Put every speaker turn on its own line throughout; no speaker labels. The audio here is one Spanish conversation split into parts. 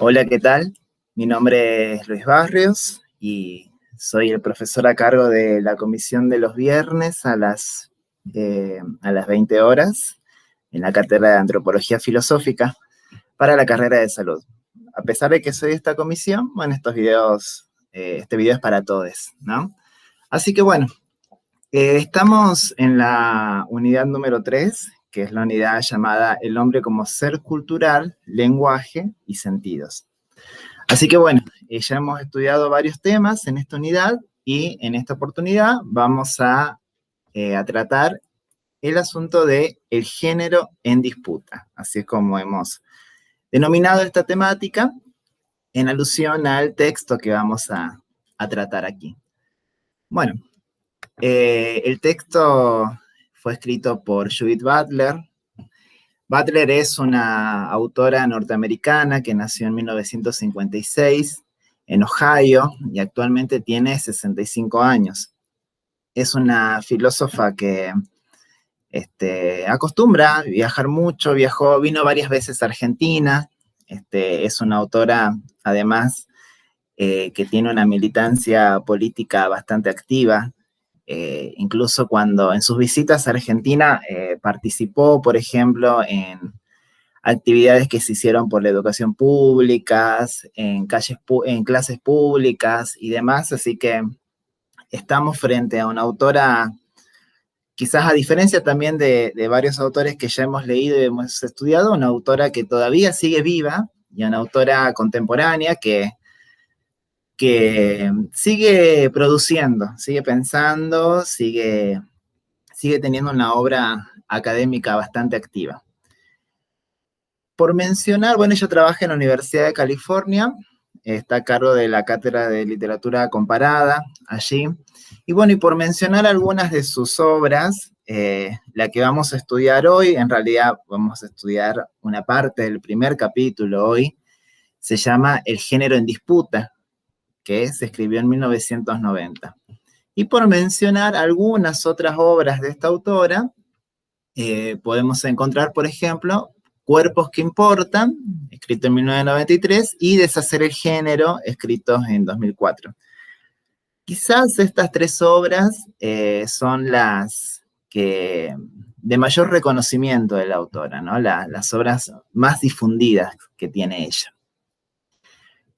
Hola, ¿qué tal? Mi nombre es Luis Barrios y soy el profesor a cargo de la comisión de los viernes a las 20 horas en la cátedra de Antropología Filosófica para la carrera de salud. A pesar de que soy de esta comisión, bueno, este video es para todos, ¿no? Así que bueno, estamos en la unidad número 3, que es la unidad llamada El hombre como ser cultural, lenguaje y sentidos. Así que bueno, ya hemos estudiado varios temas en esta unidad y en esta oportunidad vamos a tratar el asunto de el género en disputa, así es como hemos denominado esta temática en alusión al texto que vamos a tratar aquí. Bueno, el texto fue escrito por Judith Butler. Butler es una autora norteamericana que nació en 1956 en Ohio y actualmente tiene 65 años. Es una filósofa que acostumbra a viajar mucho, vino varias veces a Argentina. Es una autora, además, que tiene una militancia política bastante activa. Incluso cuando en sus visitas a Argentina participó, por ejemplo, en actividades que se hicieron por la educación pública, en clases públicas y demás, así que estamos frente a una autora, quizás a diferencia también de varios autores que ya hemos leído y hemos estudiado, una autora que todavía sigue viva y una autora contemporánea que sigue produciendo, sigue pensando, sigue teniendo una obra académica bastante activa. Por mencionar, bueno, ella trabaja en la Universidad de California, está a cargo de la Cátedra de Literatura Comparada allí. Y bueno, y por mencionar algunas de sus obras, la que vamos a estudiar hoy, en realidad vamos a estudiar una parte del primer capítulo hoy, se llama El género en disputa, que se escribió en 1990. Y por mencionar algunas otras obras de esta autora, podemos encontrar, por ejemplo, Cuerpos que importan, escrito en 1993, y Deshacer el género, escritos en 2004. Quizás estas tres obras son las que de mayor reconocimiento de la autora, ¿no? Las obras más difundidas que tiene ella.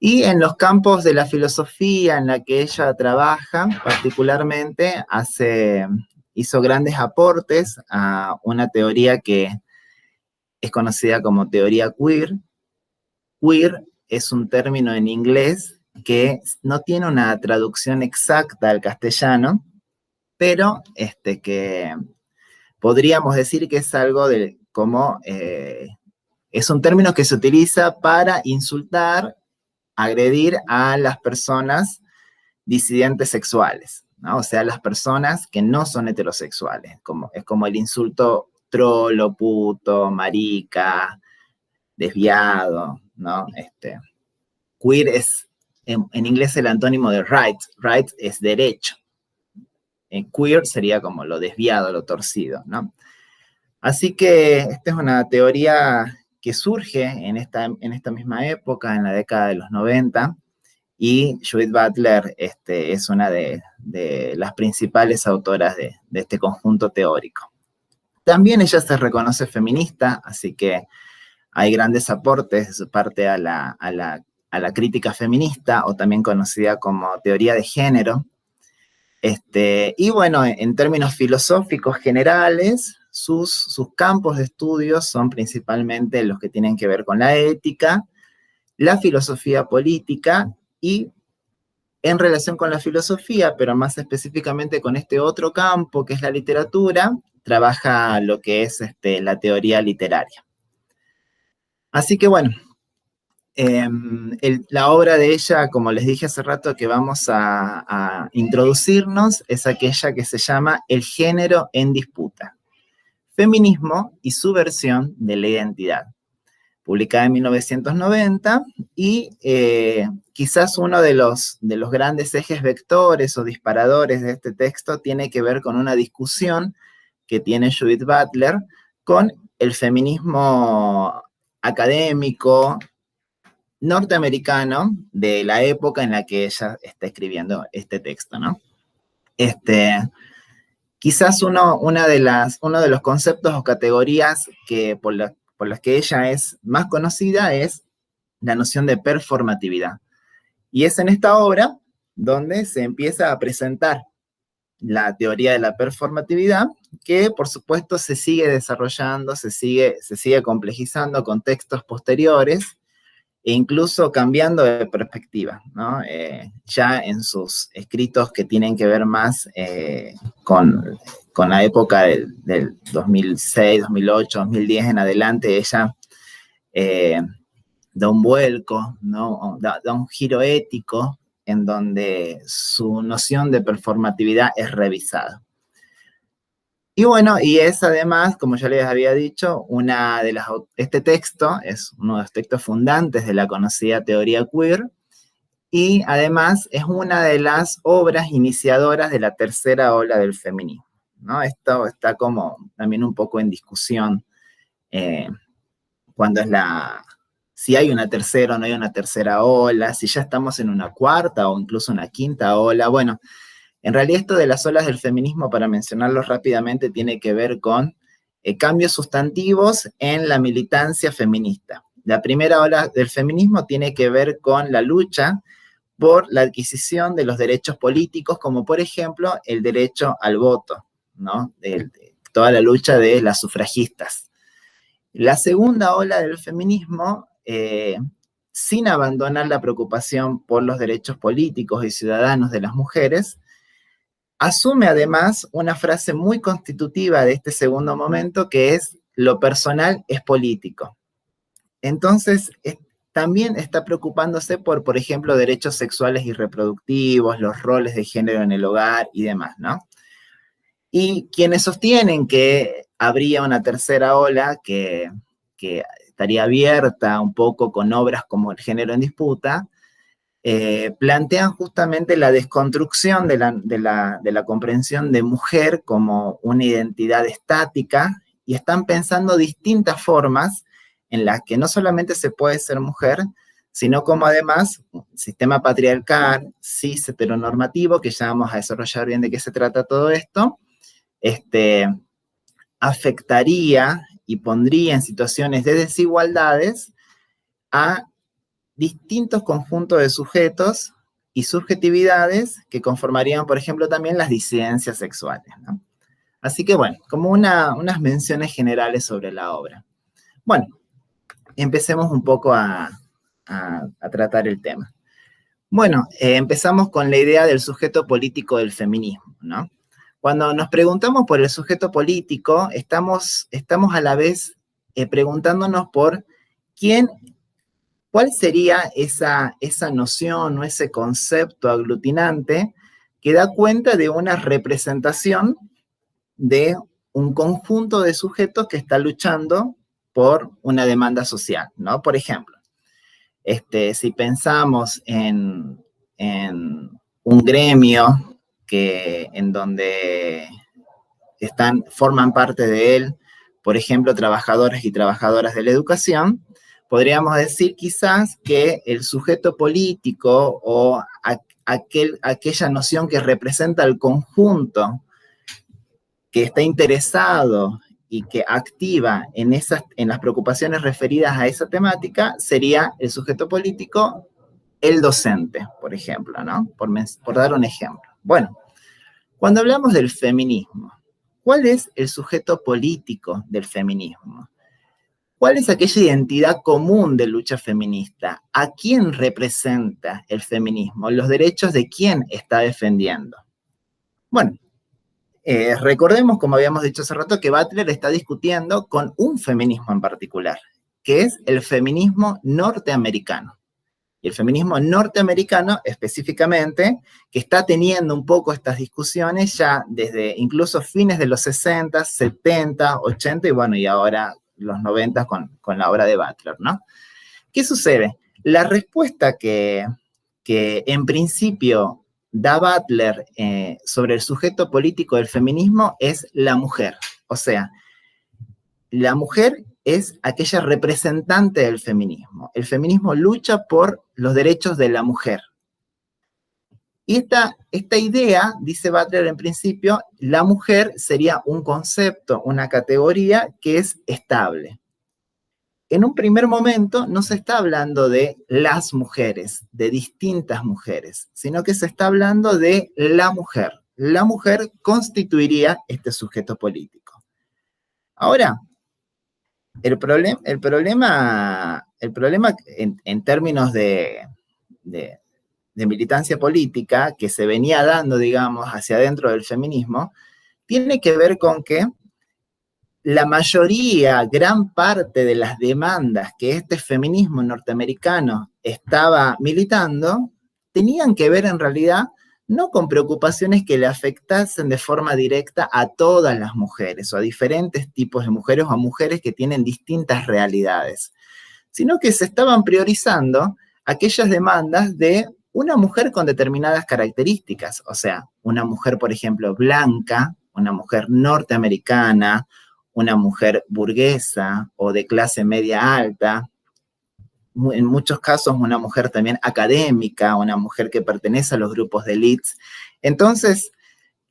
Y en los campos de la filosofía en la que ella trabaja, particularmente hizo grandes aportes a una teoría que es conocida como teoría queer. Queer es un término en inglés que no tiene una traducción exacta al castellano, pero que podríamos decir que es algo de como es un término que se utiliza para insultar, agredir a las personas disidentes sexuales, ¿no? O sea, las personas que no son heterosexuales, es como el insulto trolo, puto, marica, desviado, ¿no? Queer es, en inglés, el antónimo de right. Right es derecho. Queer sería como lo desviado, lo torcido, ¿no? Así que esta es una teoría que surge en esta misma época, en la década de los 90, y Judith Butler es una de las principales autoras de este conjunto teórico. También ella se reconoce feminista, así que hay grandes aportes de su parte a la crítica feminista, o también conocida como teoría de género. Y bueno, en términos filosóficos generales, sus campos de estudio son principalmente los que tienen que ver con la ética, la filosofía política y en relación con la filosofía, pero más específicamente con este otro campo que es la literatura, trabaja lo que es la teoría literaria. Así que bueno, la obra de ella, como les dije hace rato que vamos a introducirnos, es aquella que se llama El género en disputa, feminismo y subversión de la identidad, publicada en 1990, y quizás uno de los grandes ejes vectores o disparadores de este texto tiene que ver con una discusión que tiene Judith Butler con el feminismo académico norteamericano de la época en la que ella está escribiendo este texto, ¿no? Quizás uno de los conceptos o categorías que por las que ella es más conocida es la noción de performatividad. Y es en esta obra donde se empieza a presentar la teoría de la performatividad, que por supuesto se sigue desarrollando, se sigue complejizando con textos posteriores, e incluso cambiando de perspectiva, ¿no? Ya en sus escritos que tienen que ver más con la época del 2006, 2008, 2010 en adelante, ella da un vuelco, ¿no? Da un giro ético en donde su noción de performatividad es revisada. Y bueno, y es además, como ya les había dicho, este texto es uno de los textos fundantes de la conocida teoría queer, y además es una de las obras iniciadoras de la tercera ola del feminismo, ¿no? Esto está como también un poco en discusión cuando si hay una tercera o no hay una tercera ola, si ya estamos en una cuarta o incluso una quinta ola. Bueno, en realidad esto de las olas del feminismo, para mencionarlo rápidamente, tiene que ver con cambios sustantivos en la militancia feminista. La primera ola del feminismo tiene que ver con la lucha por la adquisición de los derechos políticos, como por ejemplo el derecho al voto, ¿no? Toda la lucha de las sufragistas. La segunda ola del feminismo, sin abandonar la preocupación por los derechos políticos y ciudadanos de las mujeres, asume además una frase muy constitutiva de este segundo momento, que es: lo personal es político. Entonces, también está preocupándose por ejemplo, derechos sexuales y reproductivos, los roles de género en el hogar y demás, ¿no? Y quienes sostienen que habría una tercera ola que estaría abierta un poco con obras como El género en disputa, plantean justamente la desconstrucción de la comprensión de mujer como una identidad estática, y están pensando distintas formas en las que no solamente se puede ser mujer, sino como además un sistema patriarcal, cis, heteronormativo, que ya vamos a desarrollar bien de qué se trata todo esto, afectaría y pondría en situaciones de desigualdades a distintos conjuntos de sujetos y subjetividades que conformarían, por ejemplo, también las disidencias sexuales, ¿no? Así que, bueno, como unas menciones generales sobre la obra. Bueno, empecemos un poco a tratar el tema. Bueno, empezamos con la idea del sujeto político del feminismo, ¿no? Cuando nos preguntamos por el sujeto político, estamos a la vez preguntándonos por cuál sería esa noción o ese concepto aglutinante que da cuenta de una representación de un conjunto de sujetos que está luchando por una demanda social, ¿no? Por ejemplo, si pensamos en un gremio en donde forman parte de él, por ejemplo, trabajadores y trabajadoras de la educación, podríamos decir quizás que el sujeto político o aquella noción que representa el conjunto que está interesado y que activa en las preocupaciones referidas a esa temática sería el sujeto político, el docente, por ejemplo, ¿no? Por dar un ejemplo. Bueno, cuando hablamos del feminismo, ¿cuál es el sujeto político del feminismo? ¿Cuál es aquella identidad común de lucha feminista? ¿A quién representa el feminismo? ¿Los derechos de quién está defendiendo? Bueno, recordemos, como habíamos dicho hace rato, que Butler está discutiendo con un feminismo en particular, que es el feminismo norteamericano. Y el feminismo norteamericano, específicamente, que está teniendo un poco estas discusiones ya desde incluso fines de los 60, 70, 80 y bueno, y ahora los 90 con la obra de Butler, ¿no? ¿Qué sucede? La respuesta que en principio da Butler sobre el sujeto político del feminismo es la mujer. O sea, la mujer es aquella representante del feminismo. El feminismo lucha por los derechos de la mujer. Y esta idea, dice Butler en principio, la mujer sería un concepto, una categoría que es estable. En un primer momento no se está hablando de las mujeres, de distintas mujeres, sino que se está hablando de la mujer. La mujer constituiría este sujeto político. Ahora, el problema en términos de militancia política que se venía dando, digamos, hacia adentro del feminismo, tiene que ver con que la mayoría, gran parte de las demandas que este feminismo norteamericano estaba militando, tenían que ver en realidad no con preocupaciones que le afectasen de forma directa a todas las mujeres o a diferentes tipos de mujeres o a mujeres que tienen distintas realidades, sino que se estaban priorizando aquellas demandas de una mujer con determinadas características, o sea, una mujer, por ejemplo, blanca, una mujer norteamericana, una mujer burguesa o de clase media alta, en muchos casos una mujer también académica, una mujer que pertenece a los grupos de élites. Entonces,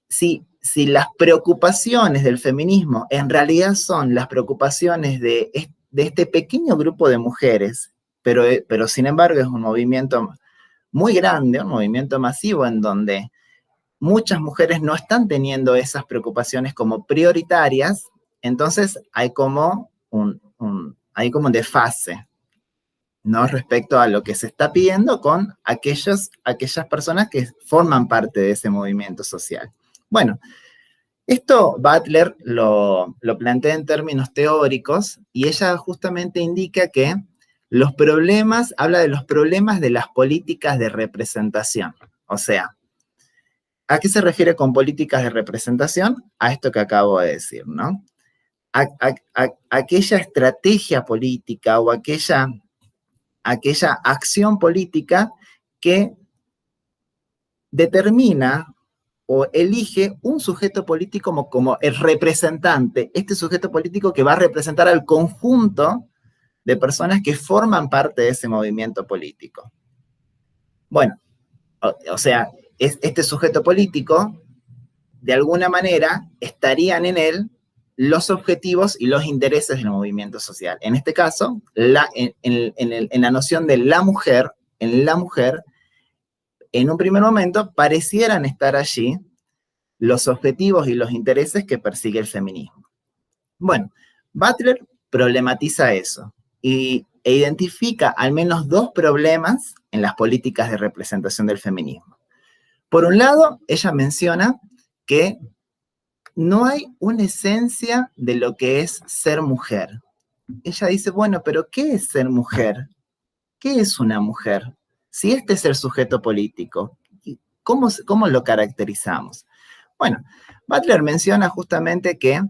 si las preocupaciones del feminismo en realidad son las preocupaciones de este pequeño grupo de mujeres, pero sin embargo es un movimiento muy grande, un movimiento masivo en donde muchas mujeres no están teniendo esas preocupaciones como prioritarias, entonces hay como un desfase, ¿no? Respecto a lo que se está pidiendo con aquellas personas que forman parte de ese movimiento social. Bueno, esto Butler lo plantea en términos teóricos y ella justamente indica que habla de los problemas de las políticas de representación. O sea, ¿a qué se refiere con políticas de representación? A esto que acabo de decir, ¿no? Aquella estrategia política o aquella acción política que determina o elige un sujeto político como el representante, este sujeto político que va a representar al conjunto de personas que forman parte de ese movimiento político. Bueno, o sea, este sujeto político, de alguna manera, estarían en él los objetivos y los intereses del movimiento social. En este caso, en la noción de la mujer, en un primer momento, parecieran estar allí los objetivos y los intereses que persigue el feminismo. Bueno, Butler problematiza eso e identifica al menos dos problemas en las políticas de representación del feminismo. Por un lado, ella menciona que no hay una esencia de lo que es ser mujer. Ella dice, bueno, pero ¿qué es ser mujer? ¿Qué es una mujer? Si este es el sujeto político, ¿cómo lo caracterizamos? Bueno, Butler menciona justamente que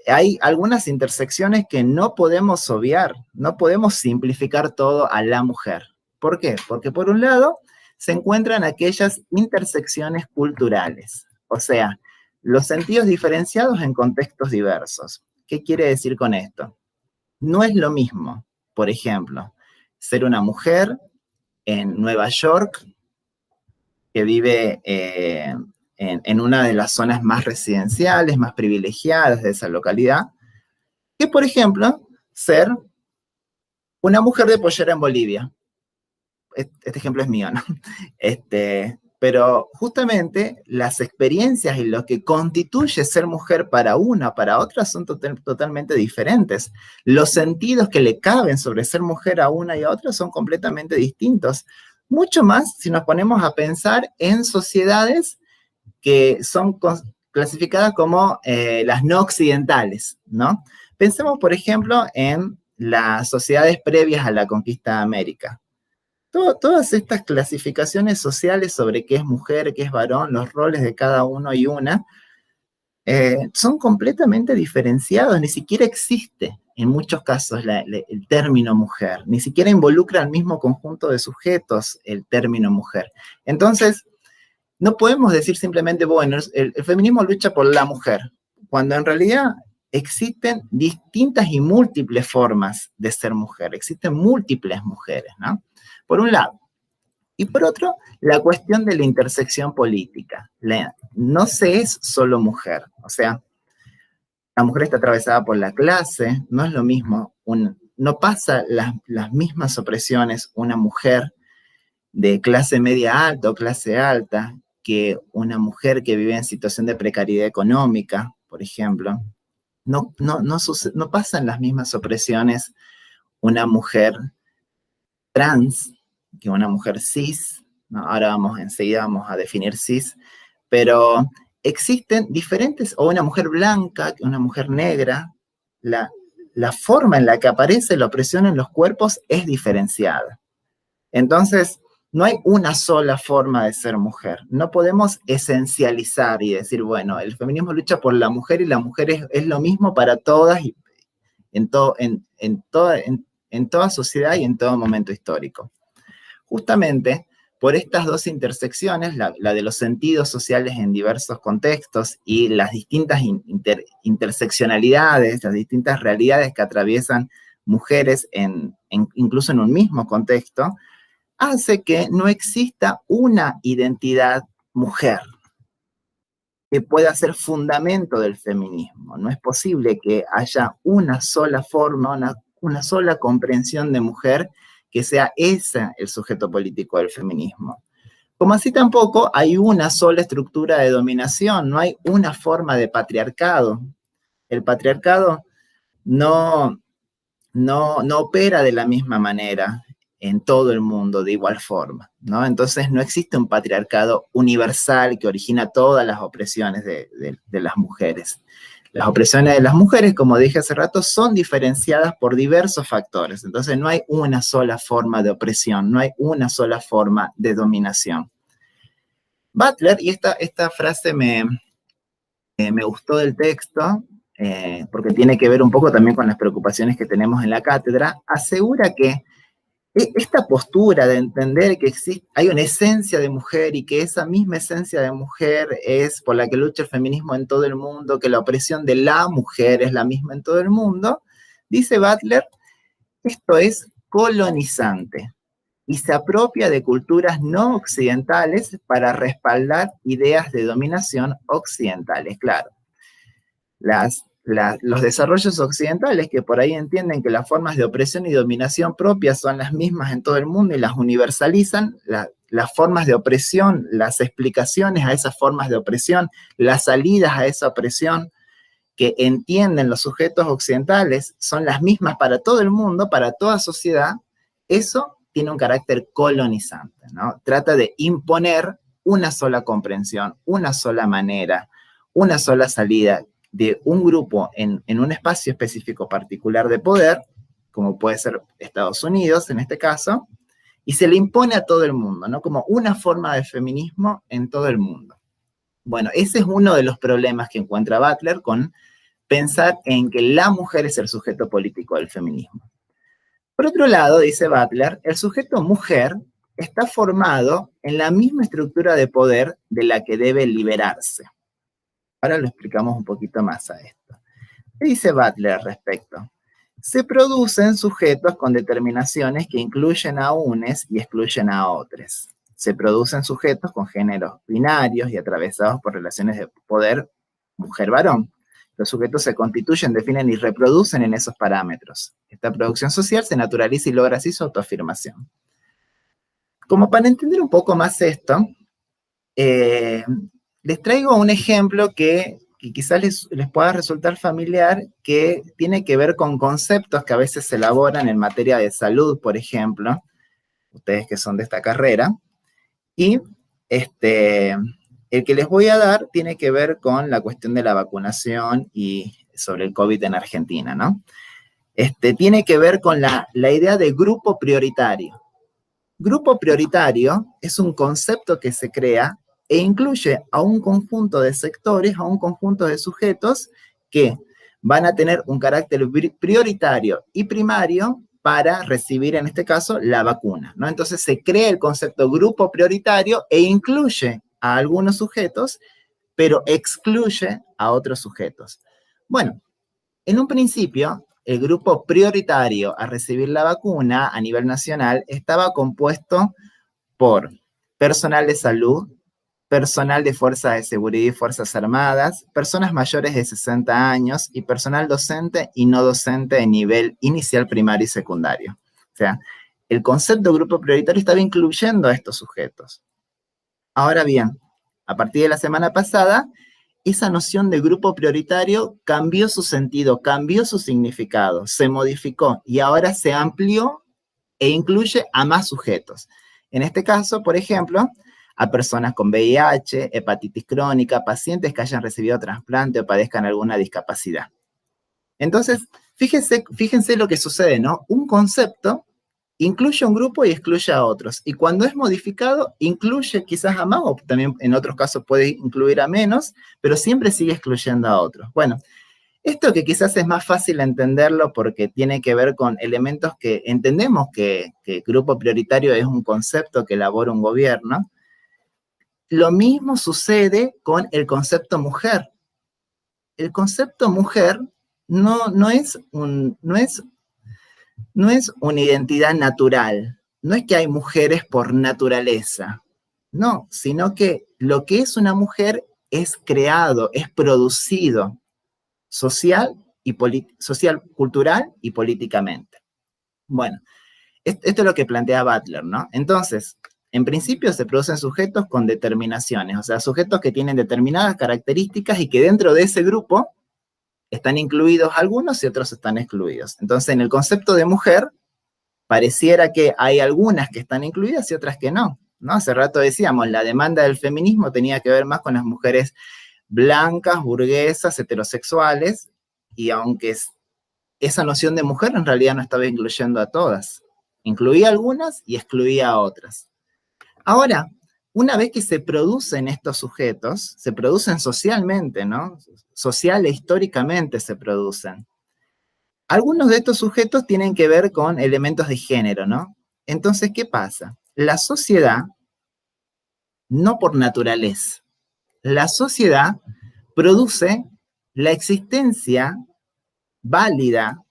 hay algunas intersecciones que no podemos obviar, no podemos simplificar todo a la mujer. ¿Por qué? Porque por un lado se encuentran aquellas intersecciones culturales, o sea, los sentidos diferenciados en contextos diversos. ¿Qué quiere decir con esto? No es lo mismo, por ejemplo, ser una mujer en Nueva York que vive en una de las zonas más residenciales, más privilegiadas de esa localidad, que por ejemplo, ser una mujer de pollera en Bolivia. Este ejemplo es mío, ¿no? Pero justamente las experiencias y lo que constituye ser mujer para una, para otra, son totalmente diferentes. Los sentidos que le caben sobre ser mujer a una y a otra son completamente distintos. Mucho más si nos ponemos a pensar en sociedades que son clasificadas como las no occidentales, ¿no? Pensemos, por ejemplo, en las sociedades previas a la conquista de América. Todas estas clasificaciones sociales sobre qué es mujer, qué es varón, los roles de cada uno y una, son completamente diferenciados, ni siquiera existe en muchos casos el término mujer, ni siquiera involucra al mismo conjunto de sujetos el término mujer. Entonces, no podemos decir simplemente, bueno, el feminismo lucha por la mujer, cuando en realidad existen distintas y múltiples formas de ser mujer, existen múltiples mujeres, ¿no? Por un lado. Y por otro, la cuestión de la intersección política. No se es solo mujer, o sea, la mujer está atravesada por la clase, no es lo mismo, no pasa las mismas opresiones una mujer de clase media alta o clase alta que una mujer que vive en situación de precariedad económica, por ejemplo. No pasan las mismas opresiones una mujer trans que una mujer cis, ¿no? Ahora enseguida vamos a definir cis, pero existen diferentes, o una mujer blanca, una mujer negra, la forma en la que aparece la opresión en los cuerpos es diferenciada. Entonces, no hay una sola forma de ser mujer. No podemos esencializar y decir, bueno, el feminismo lucha por la mujer y la mujer es lo mismo para todas y en toda sociedad y en todo momento histórico. Justamente por estas dos intersecciones, la de los sentidos sociales en diversos contextos y las distintas interseccionalidades, las distintas realidades que atraviesan mujeres incluso en un mismo contexto, hace que no exista una identidad mujer que pueda ser fundamento del feminismo. No es posible que haya una sola forma, una sola comprensión de mujer que sea ese el sujeto político del feminismo. Como así tampoco hay una sola estructura de dominación, no hay una forma de patriarcado. El patriarcado no opera de la misma manera en todo el mundo de igual forma, ¿no? Entonces no existe un patriarcado universal que origina todas las opresiones de las mujeres. Las opresiones de las mujeres, como dije hace rato, son diferenciadas por diversos factores. Entonces no hay una sola forma de opresión, no hay una sola forma de dominación. Butler, y esta frase me gustó del texto, porque tiene que ver un poco también con las preocupaciones que tenemos en la cátedra, asegura que esta postura de entender que hay una esencia de mujer y que esa misma esencia de mujer es por la que lucha el feminismo en todo el mundo, que la opresión de la mujer es la misma en todo el mundo, dice Butler, esto es colonizante y se apropia de culturas no occidentales para respaldar ideas de dominación occidentales. Claro, los desarrollos occidentales que por ahí entienden que las formas de opresión y dominación propias son las mismas en todo el mundo y las universalizan, las formas de opresión, las explicaciones a esas formas de opresión, las salidas a esa opresión que entienden los sujetos occidentales son las mismas para todo el mundo, para toda sociedad, eso tiene un carácter colonizante, ¿no? Trata de imponer una sola comprensión, una sola manera, una sola salida de un grupo en un espacio específico particular de poder, como puede ser Estados Unidos en este caso, y se le impone a todo el mundo, ¿no? Como una forma de feminismo en todo el mundo. Bueno, ese es uno de los problemas que encuentra Butler con pensar en que la mujer es el sujeto político del feminismo. Por otro lado, dice Butler, el sujeto mujer está formado en la misma estructura de poder de la que debe liberarse. Ahora lo explicamos un poquito más a esto. ¿Qué dice Butler al respecto? Se producen sujetos con determinaciones que incluyen a unes y excluyen a otros. Se producen sujetos con géneros binarios y atravesados por relaciones de poder mujer-varón. Los sujetos se constituyen, definen y reproducen en esos parámetros. Esta producción social se naturaliza y logra así su autoafirmación. Como para entender un poco más esto, les traigo un ejemplo que quizás les pueda resultar familiar, que tiene que ver con conceptos que a veces se elaboran en materia de salud, por ejemplo, ustedes que son de esta carrera, y el que les voy a dar tiene que ver con la cuestión de la vacunación y sobre el COVID en Argentina, ¿no? Tiene que ver con la idea de grupo prioritario. Grupo prioritario es un concepto que se crea e incluye a un conjunto de sectores, a un conjunto de sujetos que van a tener un carácter prioritario y primario para recibir, en este caso, la vacuna, ¿no? Entonces se crea el concepto grupo prioritario e incluye a algunos sujetos, pero excluye a otros sujetos. Bueno, En un principio, el grupo prioritario a recibir la vacuna a nivel nacional estaba compuesto por personal de salud, personal de Fuerzas de Seguridad y Fuerzas Armadas, personas mayores de 60 años y personal docente y no docente de nivel inicial, primario y secundario. O sea, el concepto de grupo prioritario estaba incluyendo a estos sujetos. Ahora bien, a partir de la semana pasada, esa noción de grupo prioritario cambió su sentido, cambió su significado, se modificó y ahora se amplió e incluye a más sujetos. En este caso, por ejemplo, a personas con VIH, hepatitis crónica, pacientes que hayan recibido trasplante o padezcan alguna discapacidad. Entonces, fíjense lo que sucede, ¿no? Un concepto incluye un grupo y excluye a otros. Y cuando es modificado, incluye quizás a más, o también en otros casos puede incluir a menos, pero siempre sigue excluyendo a otros. Bueno, esto que quizás es más fácil entenderlo porque tiene que ver con elementos que entendemos que grupo prioritario es un concepto que elabora un gobierno. Lo mismo sucede con el concepto mujer. El concepto mujer no es una identidad natural. No es que hay mujeres por naturaleza. No, sino que lo que es una mujer es creado, es producido social, social, cultural y políticamente. Bueno, esto es lo que plantea Butler, ¿no? Entonces, en principio se producen sujetos con determinaciones, o sea, sujetos que tienen determinadas características y que dentro de ese grupo están incluidos algunos y otros están excluidos. Entonces, en el concepto de mujer, pareciera que hay algunas que están incluidas y otras que no, ¿no? Hace rato decíamos, la demanda del feminismo tenía que ver más con las mujeres blancas, burguesas, heterosexuales, y aunque esa noción de mujer en realidad no estaba incluyendo a todas, incluía algunas y excluía a otras. Ahora, una vez que se producen estos sujetos, se producen socialmente, ¿no? Social e históricamente se producen. Algunos de estos sujetos tienen que ver con elementos de género, ¿no? Entonces, ¿qué pasa? La sociedad, no por naturaleza, la sociedad produce la existencia válida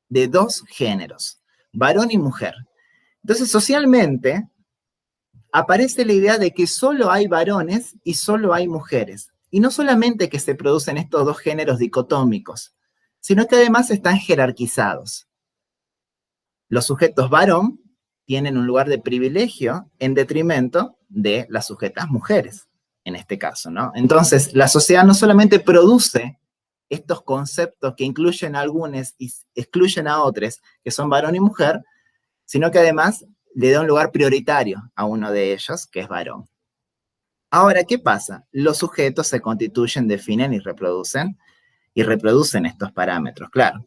de dos géneros, varón y mujer. Entonces, socialmente, aparece la idea de que solo hay varones y solo hay mujeres. Y no solamente que se producen estos dos géneros dicotómicos, sino que además están jerarquizados. Los sujetos varón tienen un lugar de privilegio en detrimento de las sujetas mujeres, en este caso, ¿no? Entonces, la sociedad no solamente produce estos conceptos que incluyen a algunos y excluyen a otros, que son varón y mujer, sino que además le da un lugar prioritario a uno de ellos, que es varón. Ahora, ¿qué pasa? Los sujetos se constituyen, definen y reproducen estos parámetros, claro.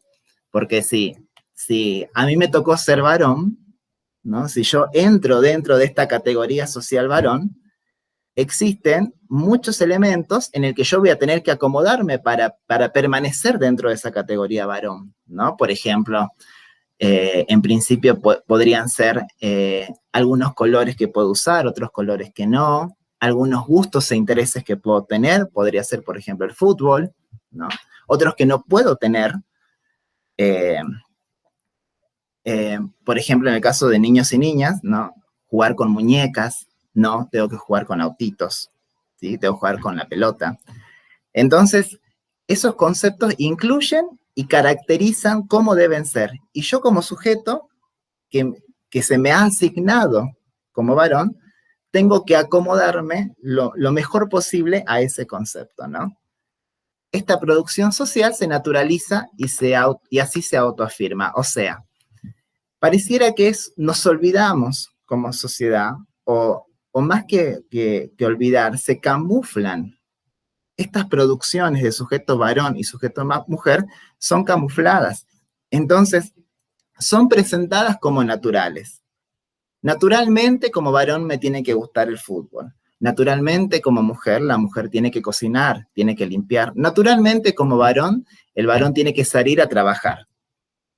Porque si a mí me tocó ser varón, ¿no? Si yo entro dentro de esta categoría social varón, existen muchos elementos en el que yo voy a tener que acomodarme para permanecer dentro de esa categoría varón, ¿no? Por ejemplo, en principio podrían ser algunos colores que puedo usar, otros colores que no, algunos gustos e intereses que puedo tener, podría ser, por ejemplo, el fútbol, ¿no? Otros que no puedo tener, eh, por ejemplo, en el caso de niños y niñas, ¿no? Jugar con muñecas, no, tengo que jugar con autitos, ¿sí? Tengo que jugar con la pelota. Entonces, esos conceptos incluyen y caracterizan cómo deben ser. Y yo como sujeto que se me ha asignado como varón, tengo que acomodarme lo mejor posible a ese concepto, ¿no? Esta producción social se naturaliza y así se autoafirma. O sea, pareciera que nos olvidamos como sociedad, o más que olvidar, se camuflan. Estas producciones de sujeto varón y sujeto mujer son camufladas. Entonces, son presentadas como naturales. Naturalmente, como varón, me tiene que gustar el fútbol. Naturalmente, como mujer, la mujer tiene que cocinar, tiene que limpiar. Naturalmente, como varón, el varón tiene que salir a trabajar.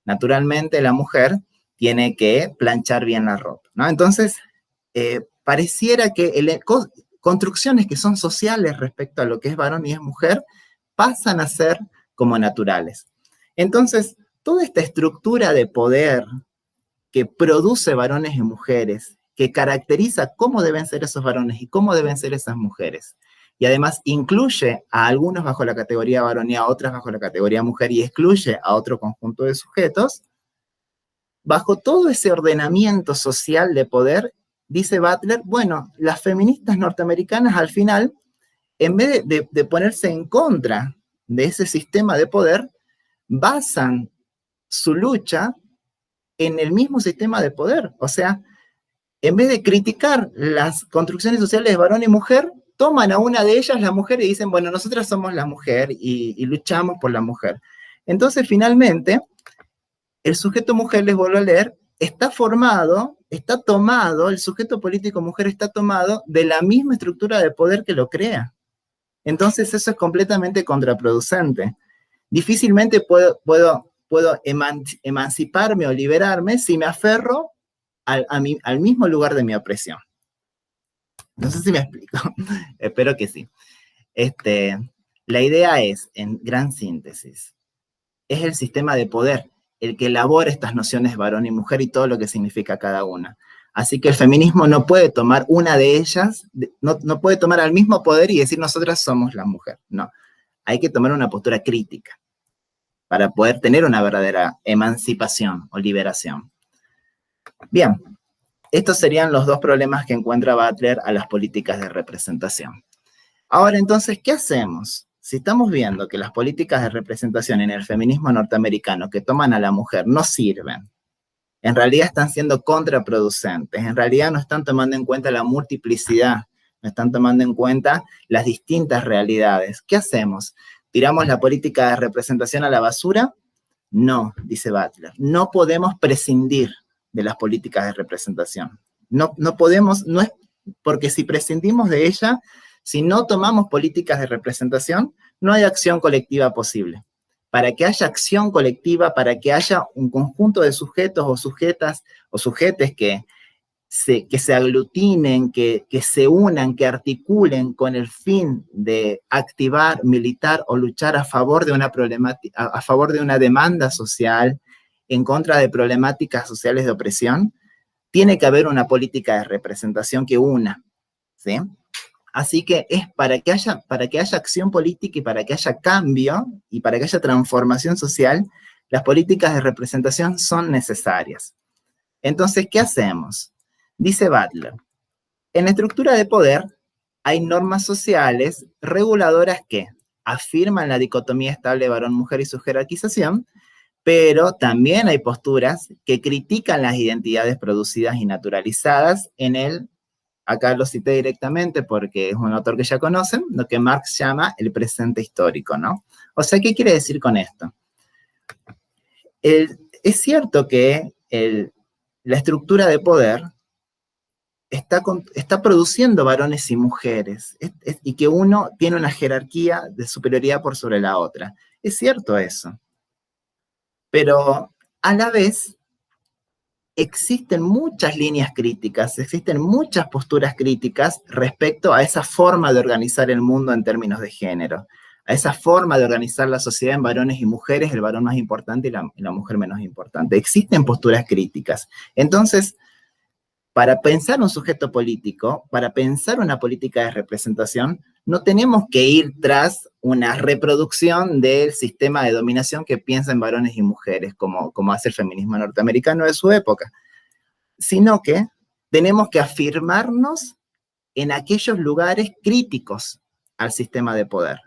Naturalmente, la mujer tiene que planchar bien la ropa, ¿no? Entonces, pareciera que construcciones que son sociales respecto a lo que es varón y es mujer pasan a ser como naturales. Entonces, toda esta estructura de poder que produce varones y mujeres, que caracteriza cómo deben ser esos varones y cómo deben ser esas mujeres, y además incluye a algunos bajo la categoría varón y a otras bajo la categoría mujer y excluye a otro conjunto de sujetos, bajo todo ese ordenamiento social de poder, dice Butler, bueno, las feministas norteamericanas al final, en vez de ponerse en contra de ese sistema de poder, basan su lucha en el mismo sistema de poder. O sea, en vez de criticar las construcciones sociales de varón y mujer, toman a una de ellas, la mujer, y dicen, bueno, nosotras somos la mujer y luchamos por la mujer. Entonces, finalmente, el sujeto mujer, les vuelvo a leer, está formado, está tomado, el sujeto político mujer está tomado de la misma estructura de poder que lo crea. Entonces, eso es completamente contraproducente. Difícilmente puedo emanciparme o liberarme si me aferro al mismo lugar de mi opresión. No sé si me explico. Espero que sí. La idea es, en gran síntesis, es el sistema de poder el que elabora estas nociones de varón y mujer y todo lo que significa cada una. Así que el feminismo no puede tomar una de ellas, no puede tomar al mismo poder y decir nosotras somos la mujer. No, hay que tomar una postura crítica para poder tener una verdadera emancipación o liberación. Bien, estos serían los dos problemas que encuentra Butler a las políticas de representación. Ahora, entonces, ¿qué hacemos? Si estamos viendo que las políticas de representación en el feminismo norteamericano que toman a la mujer no sirven, en realidad están siendo contraproducentes, en realidad no están tomando en cuenta la multiplicidad, no están tomando en cuenta las distintas realidades. ¿Qué hacemos? ¿Tiramos la política de representación a la basura? No, dice Butler, no podemos prescindir de las políticas de representación. No podemos, no es porque si prescindimos de ella, si no tomamos políticas de representación, no hay acción colectiva posible. Para que haya acción colectiva, para que haya un conjunto de sujetos o sujetas o sujetes que se aglutinen, que se unan, que articulen con el fin de activar, militar o luchar a favor de una problemática, a favor de una demanda social, en contra de problemáticas sociales de opresión, tiene que haber una política de representación que una, ¿sí? Así que es para que haya acción política y para que haya cambio y para que haya transformación social, las políticas de representación son necesarias. Entonces, ¿qué hacemos? Dice Butler, en la estructura de poder hay normas sociales reguladoras que afirman la dicotomía estable varón-mujer y su jerarquización, pero también hay posturas que critican las identidades producidas y naturalizadas en el, acá lo cité directamente porque es un autor que ya conocen, lo que Marx llama el presente histórico, ¿no? O sea, ¿qué quiere decir con esto? Es cierto que la estructura de poder está produciendo varones y mujeres, y que uno tiene una jerarquía de superioridad por sobre la otra. Es cierto eso. Pero a la vez existen muchas líneas críticas, existen muchas posturas críticas respecto a esa forma de organizar el mundo en términos de género, a esa forma de organizar la sociedad en varones y mujeres, el varón más importante y la mujer menos importante. Existen posturas críticas. Entonces, para pensar un sujeto político, para pensar una política de representación, no tenemos que ir tras una reproducción del sistema de dominación que piensa en varones y mujeres, como hace el feminismo norteamericano de su época, sino que tenemos que afirmarnos en aquellos lugares críticos al sistema de poder.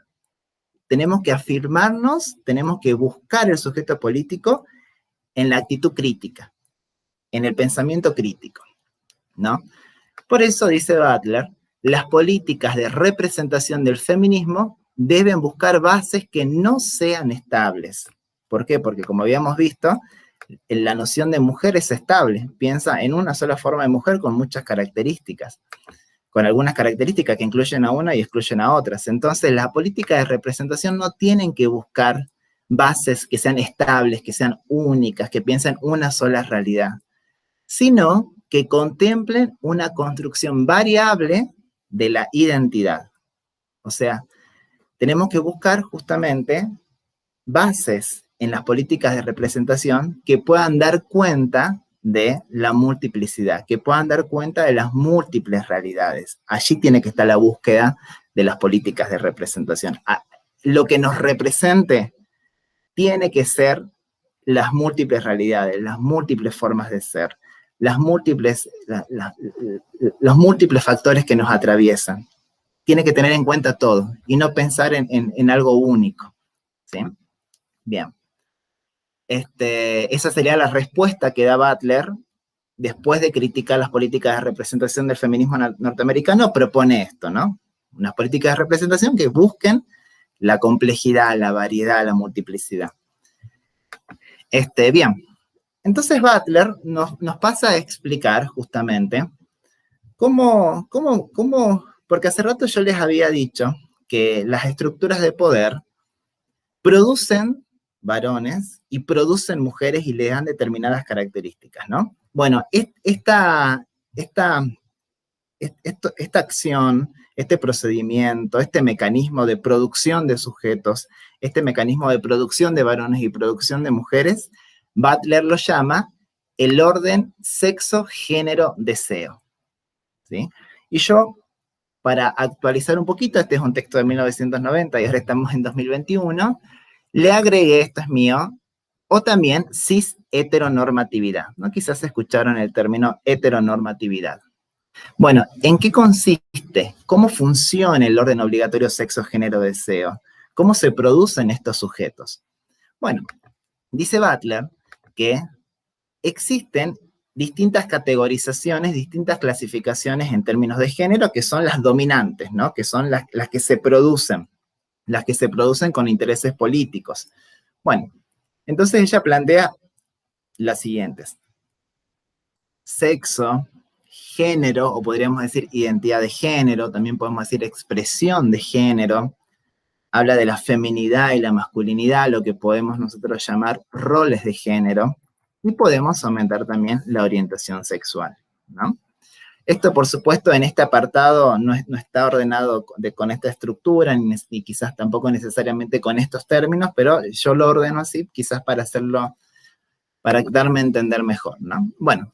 Tenemos que afirmarnos, tenemos que buscar el sujeto político en la actitud crítica, en el pensamiento crítico, ¿no? Por eso, dice Butler, las políticas de representación del feminismo deben buscar bases que no sean estables. ¿Por qué? Porque como habíamos visto, la noción de mujer es estable. Piensa en una sola forma de mujer con muchas características, con algunas características que incluyen a una y excluyen a otras. Entonces, las políticas de representación no tienen que buscar bases que sean estables, que sean únicas, que piensen una sola realidad, sino que contemplen una construcción variable de la identidad. O sea, tenemos que buscar justamente bases en las políticas de representación que puedan dar cuenta de la multiplicidad, que puedan dar cuenta de las múltiples realidades. Allí tiene que estar la búsqueda de las políticas de representación. Lo que nos represente tiene que ser las múltiples realidades, las múltiples formas de ser, los múltiples factores que nos atraviesan. Tiene que tener en cuenta todo y no pensar en algo único. ¿Sí? Bien. Esa sería la respuesta que da Butler después de criticar las políticas de representación del feminismo norteamericano. Propone esto, ¿no? Unas políticas de representación que busquen la complejidad, la variedad, la multiplicidad. Bien, entonces Butler nos pasa a explicar justamente cómo, porque hace rato yo les había dicho que las estructuras de poder producen varones y producen mujeres y le dan determinadas características, ¿no? Bueno, esta acción, este procedimiento, este mecanismo de producción de sujetos, este mecanismo de producción de varones y producción de mujeres, Butler lo llama el orden sexo-género-deseo. ¿Sí? Y yo, para actualizar un poquito, este es un texto de 1990 y ahora estamos en 2021, le agregué, esto es mío, o también cis-heteronormatividad, ¿no? Quizás escucharon el término heteronormatividad. Bueno, ¿en qué consiste? ¿Cómo funciona el orden obligatorio sexo-género-deseo? ¿Cómo se producen estos sujetos? Bueno, dice Butler que existen distintas categorizaciones, distintas clasificaciones en términos de género que son las dominantes, ¿no? Que son las que se producen con intereses políticos. Bueno, entonces ella plantea las siguientes. Sexo, género, o podríamos decir identidad de género, también podemos decir expresión de género, habla de la feminidad y la masculinidad, lo que podemos nosotros llamar roles de género, y podemos aumentar también la orientación sexual, ¿no? Esto, por supuesto, en este apartado no está ordenado con esta estructura, ni quizás tampoco necesariamente con estos términos, pero yo lo ordeno así, quizás para hacerlo, para darme a entender mejor, ¿no? Bueno,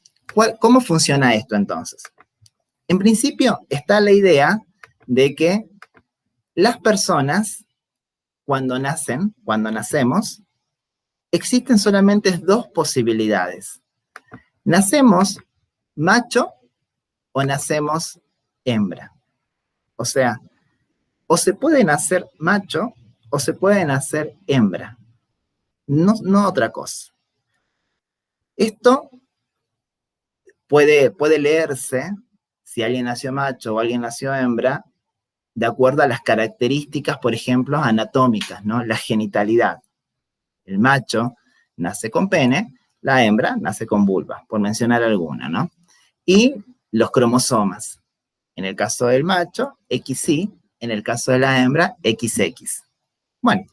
¿cómo funciona esto entonces? En principio está la idea de que las personas, cuando nacemos, existen solamente dos posibilidades. ¿Nacemos macho o nacemos hembra? O sea, o se puede nacer macho o se puede nacer hembra. No otra cosa. Esto puede leerse, si alguien nació macho o alguien nació hembra, de acuerdo a las características, por ejemplo, anatómicas, ¿no? La genitalidad. El macho nace con pene, la hembra nace con vulva, por mencionar alguna, ¿no? Y los cromosomas. En el caso del macho, XY, en el caso de la hembra, XX. Bueno,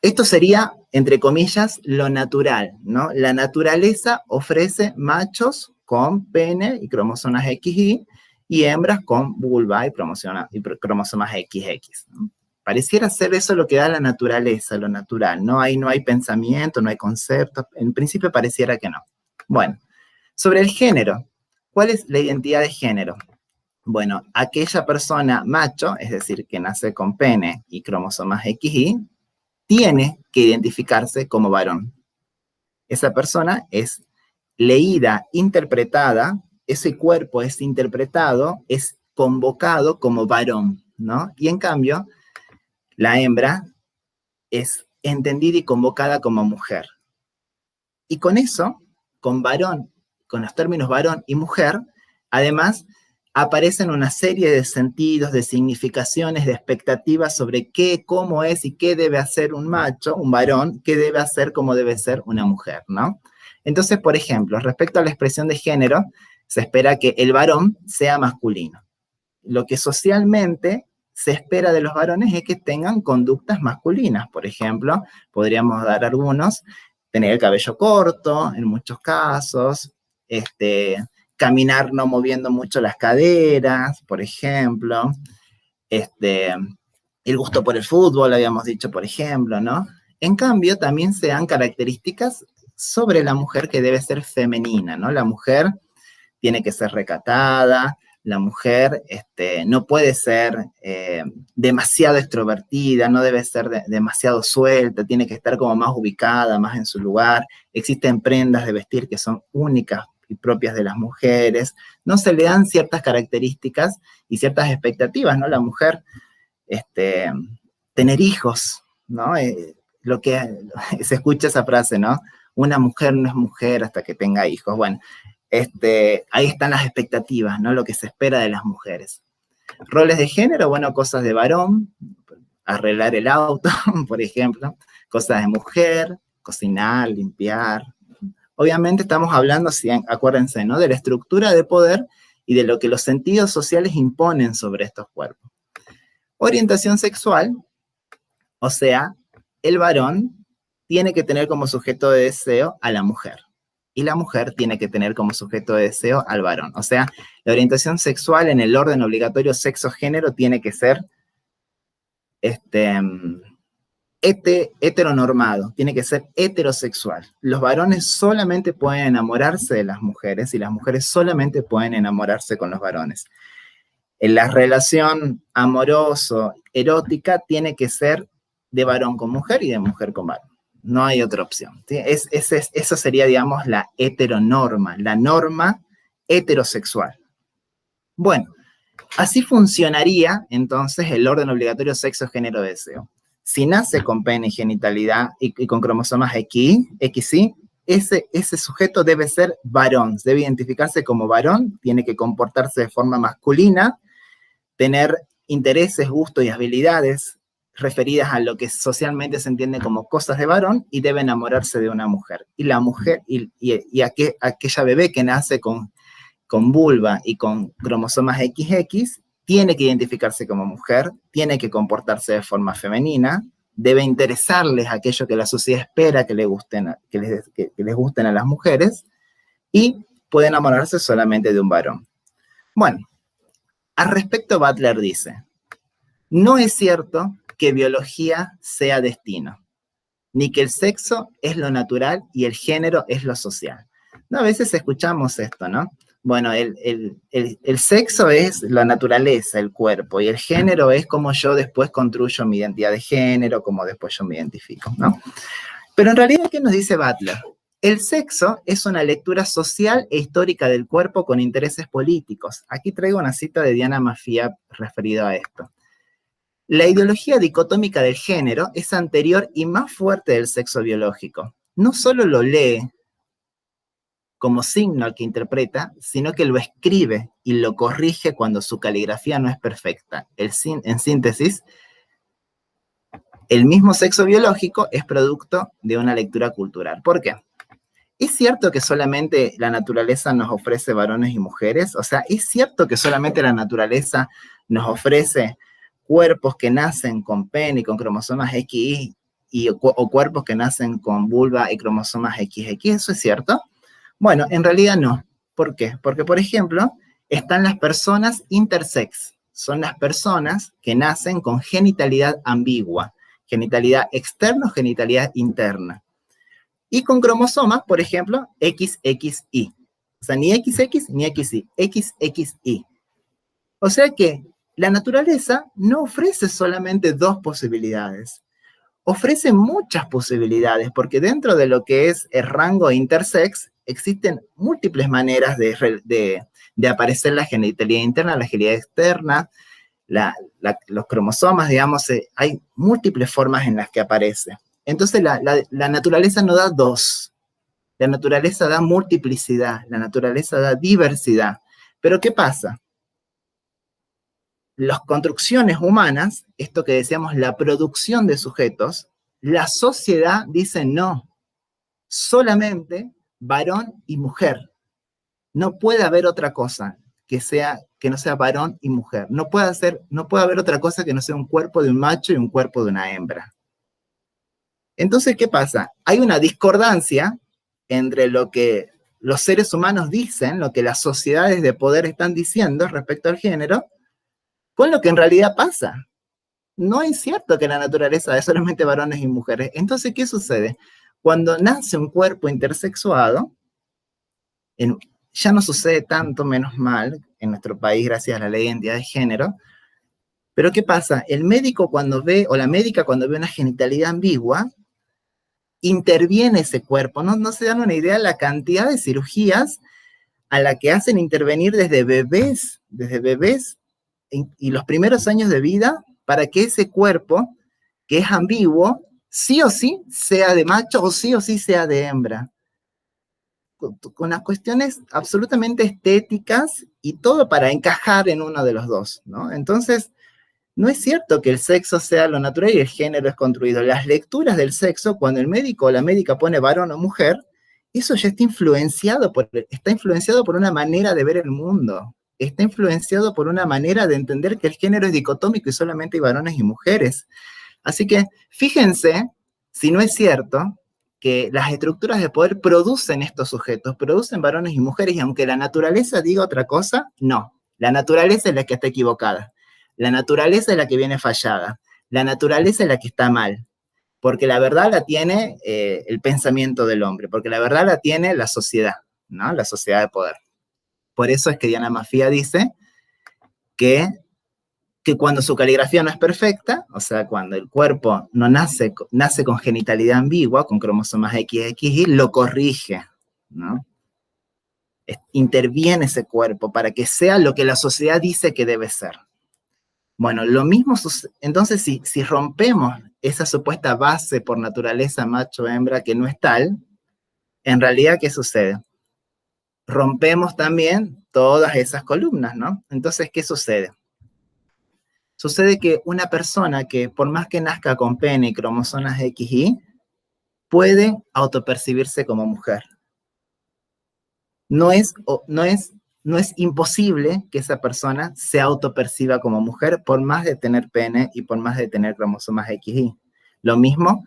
esto sería, entre comillas, lo natural, ¿no? La naturaleza ofrece machos con pene y cromosomas XY y hembras con vulva y cromosomas XX, ¿no? Pareciera ser eso lo que da la naturaleza, lo natural. No hay pensamiento, no hay concepto. En principio pareciera que no. Bueno, sobre el género. ¿Cuál es la identidad de género? Bueno, aquella persona macho, es decir, que nace con pene y cromosomas XY, tiene que identificarse como varón. Esa persona es leída, interpretada, ese cuerpo es interpretado, es convocado como varón, ¿no? Y en cambio, la hembra es entendida y convocada como mujer. Y con eso, con varón, con los términos varón y mujer, además aparecen una serie de sentidos, de significaciones, de expectativas sobre qué, cómo es y qué debe hacer un macho, un varón, qué debe hacer, cómo debe ser una mujer, ¿no? Entonces, por ejemplo, respecto a la expresión de género, se espera que el varón sea masculino. Lo que socialmente se espera de los varones es que tengan conductas masculinas. Por ejemplo, podríamos dar algunos, tener el cabello corto, en muchos casos, caminar no moviendo mucho las caderas, por ejemplo, el gusto por el fútbol, habíamos dicho, por ejemplo, ¿no? En cambio, también se dan características sobre la mujer que debe ser femenina, ¿no? La mujer tiene que ser recatada, la mujer no puede ser demasiado extrovertida, no debe ser demasiado suelta, tiene que estar como más ubicada, más en su lugar. Existen prendas de vestir que son únicas y propias de las mujeres. No se le dan ciertas características y ciertas expectativas, ¿no? La mujer, tener hijos, ¿no? Lo que se escucha esa frase, ¿no? Una mujer no es mujer hasta que tenga hijos. Bueno, ahí están las expectativas, ¿no? Lo que se espera de las mujeres. Roles de género, bueno, cosas de varón, arreglar el auto, por ejemplo, cosas de mujer, cocinar, limpiar. Obviamente estamos hablando, acuérdense, ¿no? De la estructura de poder y de lo que los sentidos sociales imponen sobre estos cuerpos. Orientación sexual, o sea, el varón tiene que tener como sujeto de deseo a la mujer. Y la mujer tiene que tener como sujeto de deseo al varón. O sea, la orientación sexual en el orden obligatorio sexo-género tiene que ser heteronormado, tiene que ser heterosexual. Los varones solamente pueden enamorarse de las mujeres y las mujeres solamente pueden enamorarse con los varones. En la relación amoroso-erótica tiene que ser de varón con mujer y de mujer con varón. No hay otra opción. ¿Sí? Eso sería, digamos, la heteronorma, la norma heterosexual. Bueno, así funcionaría entonces el orden obligatorio sexo, género, deseo. Si nace con pene y genitalidad y con cromosomas XY, ese sujeto debe ser varón, debe identificarse como varón, tiene que comportarse de forma masculina, tener intereses, gustos y habilidades referidas a lo que socialmente se entiende como cosas de varón y debe enamorarse de una mujer. Y la mujer, aquella bebé que nace con vulva y con cromosomas XX, tiene que identificarse como mujer, tiene que comportarse de forma femenina, debe interesarles aquello que la sociedad espera que les gusten a las mujeres y puede enamorarse solamente de un varón. Bueno, al respecto Butler dice, no es cierto que biología sea destino, ni que el sexo es lo natural y el género es lo social. No, a veces escuchamos esto, ¿no? Bueno, el sexo es la naturaleza, el cuerpo, y el género es como yo después construyo mi identidad de género, como después yo me identifico, ¿no? Pero en realidad, ¿qué nos dice Butler? El sexo es una lectura social e histórica del cuerpo con intereses políticos. Aquí traigo una cita de Diana Maffia referido a esto. La ideología dicotómica del género es anterior y más fuerte del sexo biológico. No solo lo lee como signo al que interpreta, sino que lo escribe y lo corrige cuando su caligrafía no es perfecta. En síntesis, el mismo sexo biológico es producto de una lectura cultural. ¿Por qué? ¿Es cierto que solamente la naturaleza nos ofrece varones y mujeres? O sea, ¿es cierto que solamente la naturaleza nos ofrece cuerpos que nacen con pene y con cromosomas XY o cuerpos que nacen con vulva y cromosomas XX? ¿Eso es cierto? Bueno, en realidad no. ¿Por qué? Porque, por ejemplo, están las personas intersex. Son las personas que nacen con genitalidad ambigua, genitalidad externa o genitalidad interna. Y con cromosomas, por ejemplo, XXY. O sea, ni XX ni XY, XXY. O sea que la naturaleza no ofrece solamente dos posibilidades, ofrece muchas posibilidades, porque dentro de lo que es el rango intersex, existen múltiples maneras de aparecer la genitalidad interna, la genitalidad externa, los cromosomas, digamos, hay múltiples formas en las que aparece. Entonces la naturaleza no da dos, la naturaleza da multiplicidad, la naturaleza da diversidad. Pero ¿qué pasa? Las construcciones humanas, esto que decíamos, la producción de sujetos, la sociedad dice no, solamente varón y mujer. No puede haber otra cosa que no sea varón y mujer. No puede haber otra cosa que no sea un cuerpo de un macho y un cuerpo de una hembra. Entonces, ¿qué pasa? Hay una discordancia entre lo que los seres humanos dicen, lo que las sociedades de poder están diciendo respecto al género, con lo que en realidad pasa. No es cierto que la naturaleza es solamente varones y mujeres. Entonces, ¿qué sucede? Cuando nace un cuerpo intersexuado, en, ya no sucede tanto, menos mal, en nuestro país gracias a la ley de identidad de género, pero ¿qué pasa? El médico cuando ve, o la médica cuando ve una genitalidad ambigua, interviene ese cuerpo. No se dan una idea de la cantidad de cirugías a la que hacen intervenir desde bebés y los primeros años de vida para que ese cuerpo, que es ambiguo, sí o sí sea de macho o sí sea de hembra. Con las cuestiones absolutamente estéticas y todo para encajar en uno de los dos, ¿no? Entonces, no es cierto que el sexo sea lo natural y el género es construido. Las lecturas del sexo, cuando el médico o la médica pone varón o mujer, eso ya está influenciado por una manera de ver el mundo. Está influenciado por una manera de entender que el género es dicotómico y solamente hay varones y mujeres. Así que fíjense si no es cierto que las estructuras de poder producen estos sujetos, producen varones y mujeres, y aunque la naturaleza diga otra cosa, no. La naturaleza es la que está equivocada. La naturaleza es la que viene fallada. La naturaleza es la que está mal. Porque la verdad la tiene el pensamiento del hombre, porque la verdad la tiene la sociedad, ¿no? La sociedad de poder. Por eso es que Diana Mafia dice que cuando su caligrafía no es perfecta, o sea, cuando el cuerpo no nace con genitalidad ambigua, con cromosomas XXY, lo corrige, ¿no? Interviene ese cuerpo para que sea lo que la sociedad dice que debe ser. Bueno, lo mismo entonces si rompemos esa supuesta base por naturaleza macho-hembra que no es tal, en realidad, ¿qué sucede? Rompemos también todas esas columnas, ¿no? Entonces, ¿qué sucede? Sucede que una persona que por más que nazca con pene y cromosomas XY, puede autopercibirse como mujer. No es, no es, no es imposible que esa persona se autoperciba como mujer por más de tener pene y por más de tener cromosomas XY. Lo mismo,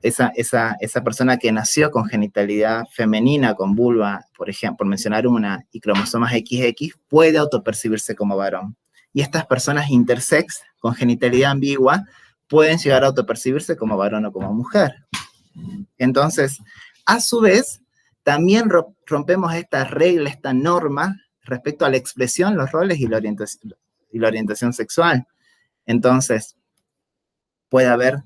esa persona que nació con genitalidad femenina, con vulva, por ejemplo, por mencionar una, y cromosomas XX, puede autopercibirse como varón. Y estas personas intersex, con genitalidad ambigua, pueden llegar a autopercibirse como varón o como mujer. Entonces, a su vez, también rompemos esta regla, esta norma respecto a la expresión, los roles y la orientación sexual. Entonces, puede haber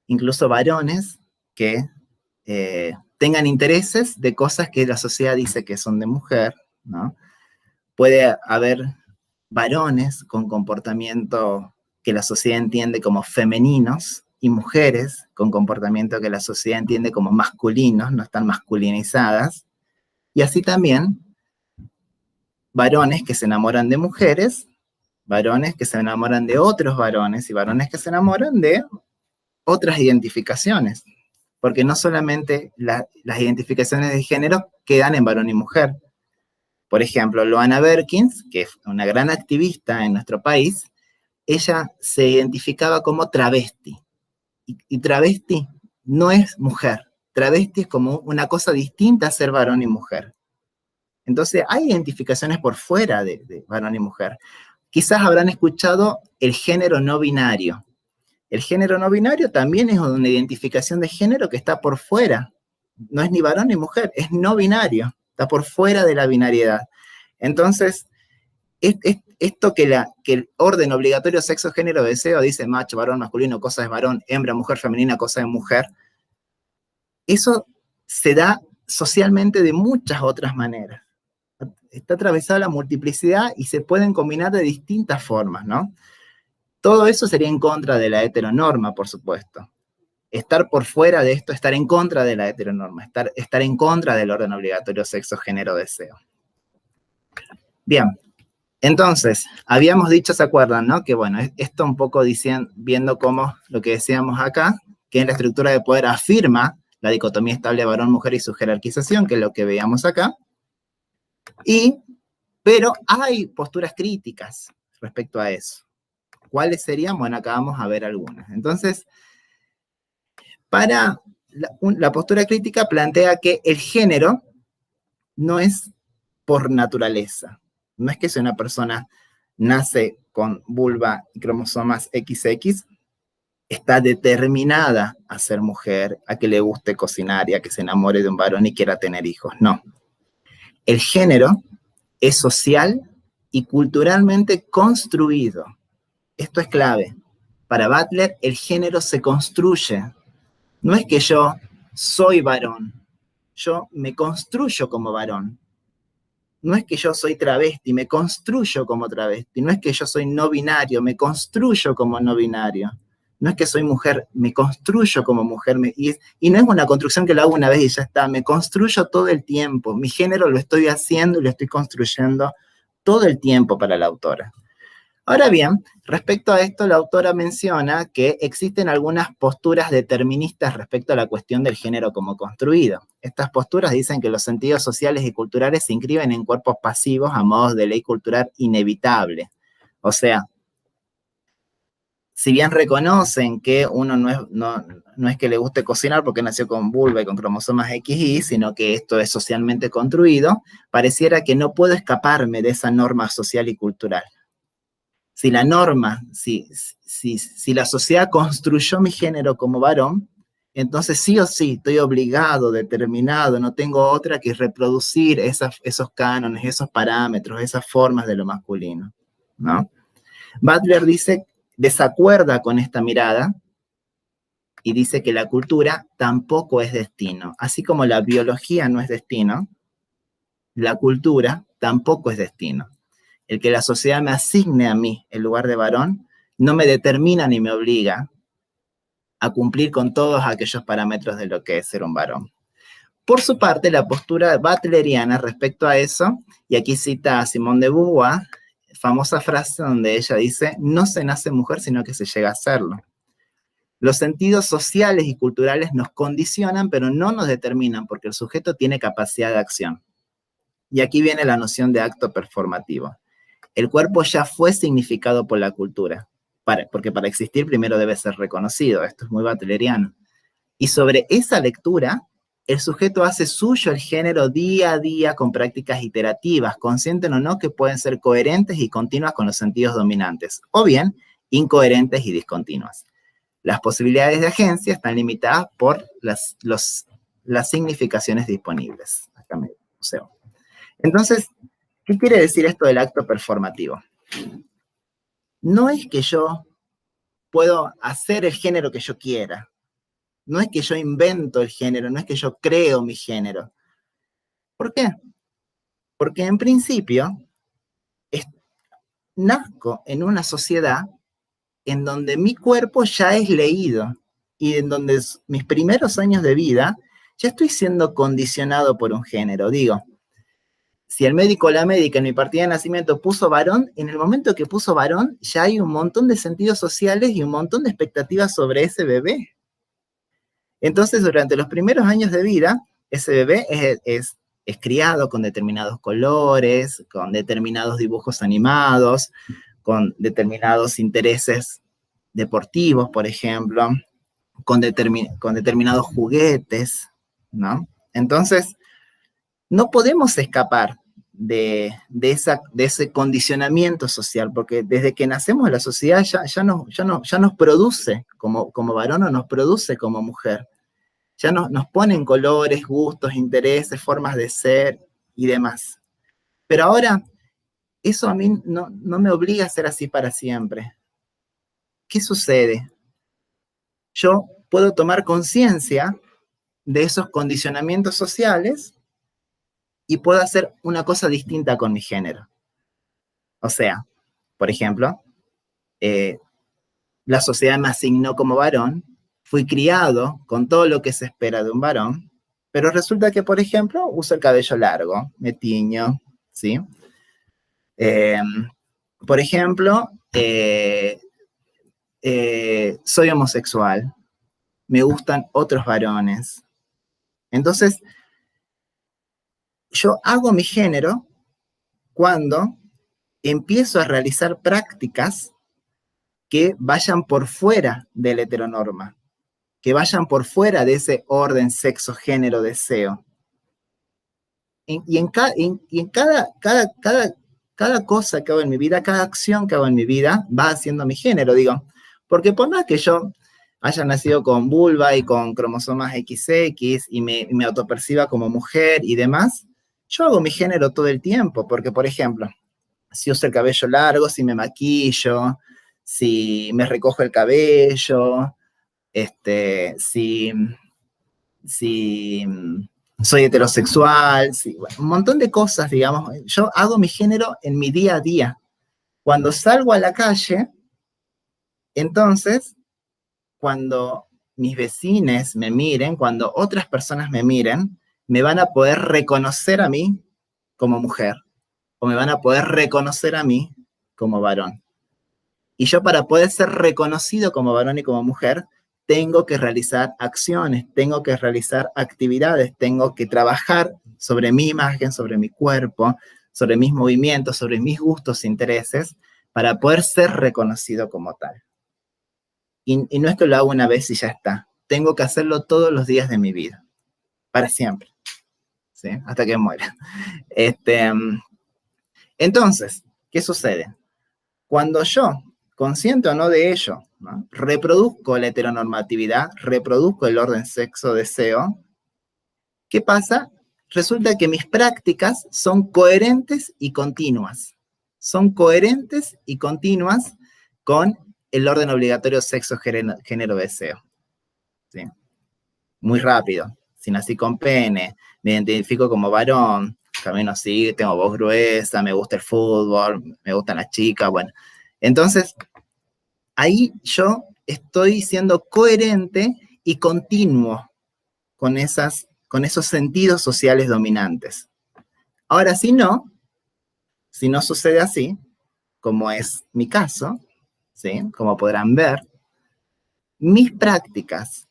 incluso varones que tengan intereses de cosas que la sociedad dice que son de mujer, ¿no? Puede haber varones con comportamiento que la sociedad entiende como femeninos y mujeres con comportamiento que la sociedad entiende como masculinos, no están masculinizadas. Y así también varones que se enamoran de mujeres, varones que se enamoran de otros varones y varones que se enamoran de otras identificaciones. Porque no solamente las identificaciones de género quedan en varón y mujer. Por ejemplo, Loana Berkins, que es una gran activista en nuestro país, ella se identificaba como travesti. Y travesti no es mujer. Travesti es como una cosa distinta a ser varón y mujer. Entonces, hay identificaciones por fuera de varón y mujer. Quizás habrán escuchado el género no binario. El género no binario también es una identificación de género que está por fuera. No es ni varón ni mujer, es no binario. Está por fuera de la binariedad. Entonces, esto que el orden obligatorio sexo, género, deseo dice macho, varón, masculino, cosa es varón, hembra, mujer, femenina, cosa es mujer, eso se da socialmente de muchas otras maneras. Está atravesada la multiplicidad y se pueden combinar de distintas formas, ¿no? Todo eso sería en contra de la heteronorma, por supuesto. Estar por fuera de esto, estar en contra de la heteronorma, estar en contra del orden obligatorio sexo, género, deseo. Bien, entonces, habíamos dicho, ¿se acuerdan, no? Que bueno, esto un poco viendo cómo lo que decíamos acá, que en la estructura de poder afirma la dicotomía estable varón-mujer y su jerarquización, que es lo que veíamos acá. Pero hay posturas críticas respecto a eso. ¿Cuáles serían? Bueno, acá vamos a ver algunas. Entonces, para la postura crítica plantea que el género no es por naturaleza. No es que si una persona nace con vulva y cromosomas XX, está determinada a ser mujer, a que le guste cocinar y a que se enamore de un varón y quiera tener hijos. No. El género es social y culturalmente construido. Esto es clave. Para Butler, el género se construye. No es que yo soy varón, yo me construyo como varón. No es que yo soy travesti, me construyo como travesti. No es que yo soy no binario, me construyo como no binario. No es que soy mujer, me construyo como mujer. Y no es una construcción que lo hago una vez y ya está, me construyo todo el tiempo. Mi género lo estoy haciendo y lo estoy construyendo todo el tiempo para la autora. Ahora bien, respecto a esto, la autora menciona que existen algunas posturas deterministas respecto a la cuestión del género como construido. Estas posturas dicen que los sentidos sociales y culturales se inscriben en cuerpos pasivos a modos de ley cultural inevitable. O sea, si bien reconocen que uno no es que le guste cocinar porque nació con vulva y con cromosomas XY, sino que esto es socialmente construido, pareciera que no puedo escaparme de esa norma social y cultural. Si la norma, si la sociedad construyó mi género como varón, entonces sí o sí estoy obligado, determinado, no tengo otra que reproducir esos cánones, esos parámetros, esas formas de lo masculino, ¿no? Butler desacuerda con esta mirada y dice que la cultura tampoco es destino. Así como la biología no es destino, la cultura tampoco es destino. El que la sociedad me asigne a mí el lugar de varón no me determina ni me obliga a cumplir con todos aquellos parámetros de lo que es ser un varón. Por su parte, la postura butleriana respecto a eso, y aquí cita a Simone de Beauvoir, famosa frase donde ella dice, no se nace mujer, sino que se llega a serlo. Los sentidos sociales y culturales nos condicionan, pero no nos determinan, porque el sujeto tiene capacidad de acción. Y aquí viene la noción de acto performativo. El cuerpo ya fue significado por la cultura, porque para existir primero debe ser reconocido, esto es muy butleriano. Y sobre esa lectura, el sujeto hace suyo el género día a día con prácticas iterativas, conscientes o no, que pueden ser coherentes y continuas con los sentidos dominantes, o bien incoherentes y discontinuas. Las posibilidades de agencia están limitadas por las significaciones disponibles. Acá me museo. Entonces, ¿qué quiere decir esto del acto performativo? No es que yo puedo hacer el género que yo quiera. No es que yo invento el género, no es que yo creo mi género. ¿Por qué? Porque en principio nazco en una sociedad en donde mi cuerpo ya es leído y en donde mis primeros años de vida ya estoy siendo condicionado por un género. Digo, si el médico o la médica en mi partida de nacimiento puso varón, en el momento que puso varón ya hay un montón de sentidos sociales y un montón de expectativas sobre ese bebé. Entonces, durante los primeros años de vida, ese bebé es criado con determinados colores, con determinados dibujos animados, con determinados intereses deportivos, por ejemplo, con determinados juguetes, ¿no? Entonces, no podemos escapar de ese condicionamiento social, porque desde que nacemos la sociedad ya nos produce como varón o nos produce como mujer. Ya nos ponen colores, gustos, intereses, formas de ser y demás. Pero ahora, eso a mí no me obliga a ser así para siempre. ¿Qué sucede? Yo puedo tomar conciencia de esos condicionamientos sociales y puedo hacer una cosa distinta con mi género. O sea, por ejemplo, la sociedad me asignó como varón, fui criado con todo lo que se espera de un varón, pero resulta que, por ejemplo, uso el cabello largo, me tiño, ¿sí? Por ejemplo, soy homosexual, me gustan otros varones. Entonces, yo hago mi género cuando empiezo a realizar prácticas que vayan por fuera de la heteronorma, que vayan por fuera de ese orden, sexo, género, deseo. Y en cada Cada cosa que hago en mi vida, cada acción que hago en mi vida va haciendo mi género, digo. Porque por más que yo haya nacido con vulva y con cromosomas XX y me autoperciba como mujer y demás, yo hago mi género todo el tiempo, porque por ejemplo, si uso el cabello largo, si me maquillo, si me recojo el cabello, si, si soy heterosexual, si, bueno, un montón de cosas, digamos. Yo hago mi género en mi día a día. Cuando salgo a la calle, entonces, cuando mis vecinos me miren, cuando otras personas me miren, me van a poder reconocer a mí como mujer o me van a poder reconocer a mí como varón. Y yo para poder ser reconocido como varón y como mujer, tengo que realizar acciones, tengo que realizar actividades, tengo que trabajar sobre mi imagen, sobre mi cuerpo, sobre mis movimientos, sobre mis gustos e intereses, para poder ser reconocido como tal. Y no es que lo hago una vez y ya está. Tengo que hacerlo todos los días de mi vida, para siempre, ¿sí? Hasta que muera. Entonces, ¿qué sucede? Cuando yo, consciente o no de ello, ¿no?, reproduzco la heteronormatividad, reproduzco el orden sexo-deseo, ¿qué pasa? Resulta que mis prácticas son coherentes y continuas. Son coherentes y continuas con el orden obligatorio sexo-género-deseo. ¿Sí? Muy rápido. Si nací con pene, me identifico como varón, camino así, tengo voz gruesa, me gusta el fútbol, me gustan las chicas, bueno. Entonces, ahí yo estoy siendo coherente y continuo con esos sentidos sociales dominantes. Ahora, si no sucede así, como es mi caso, ¿sí?, como podrán ver, mis prácticas,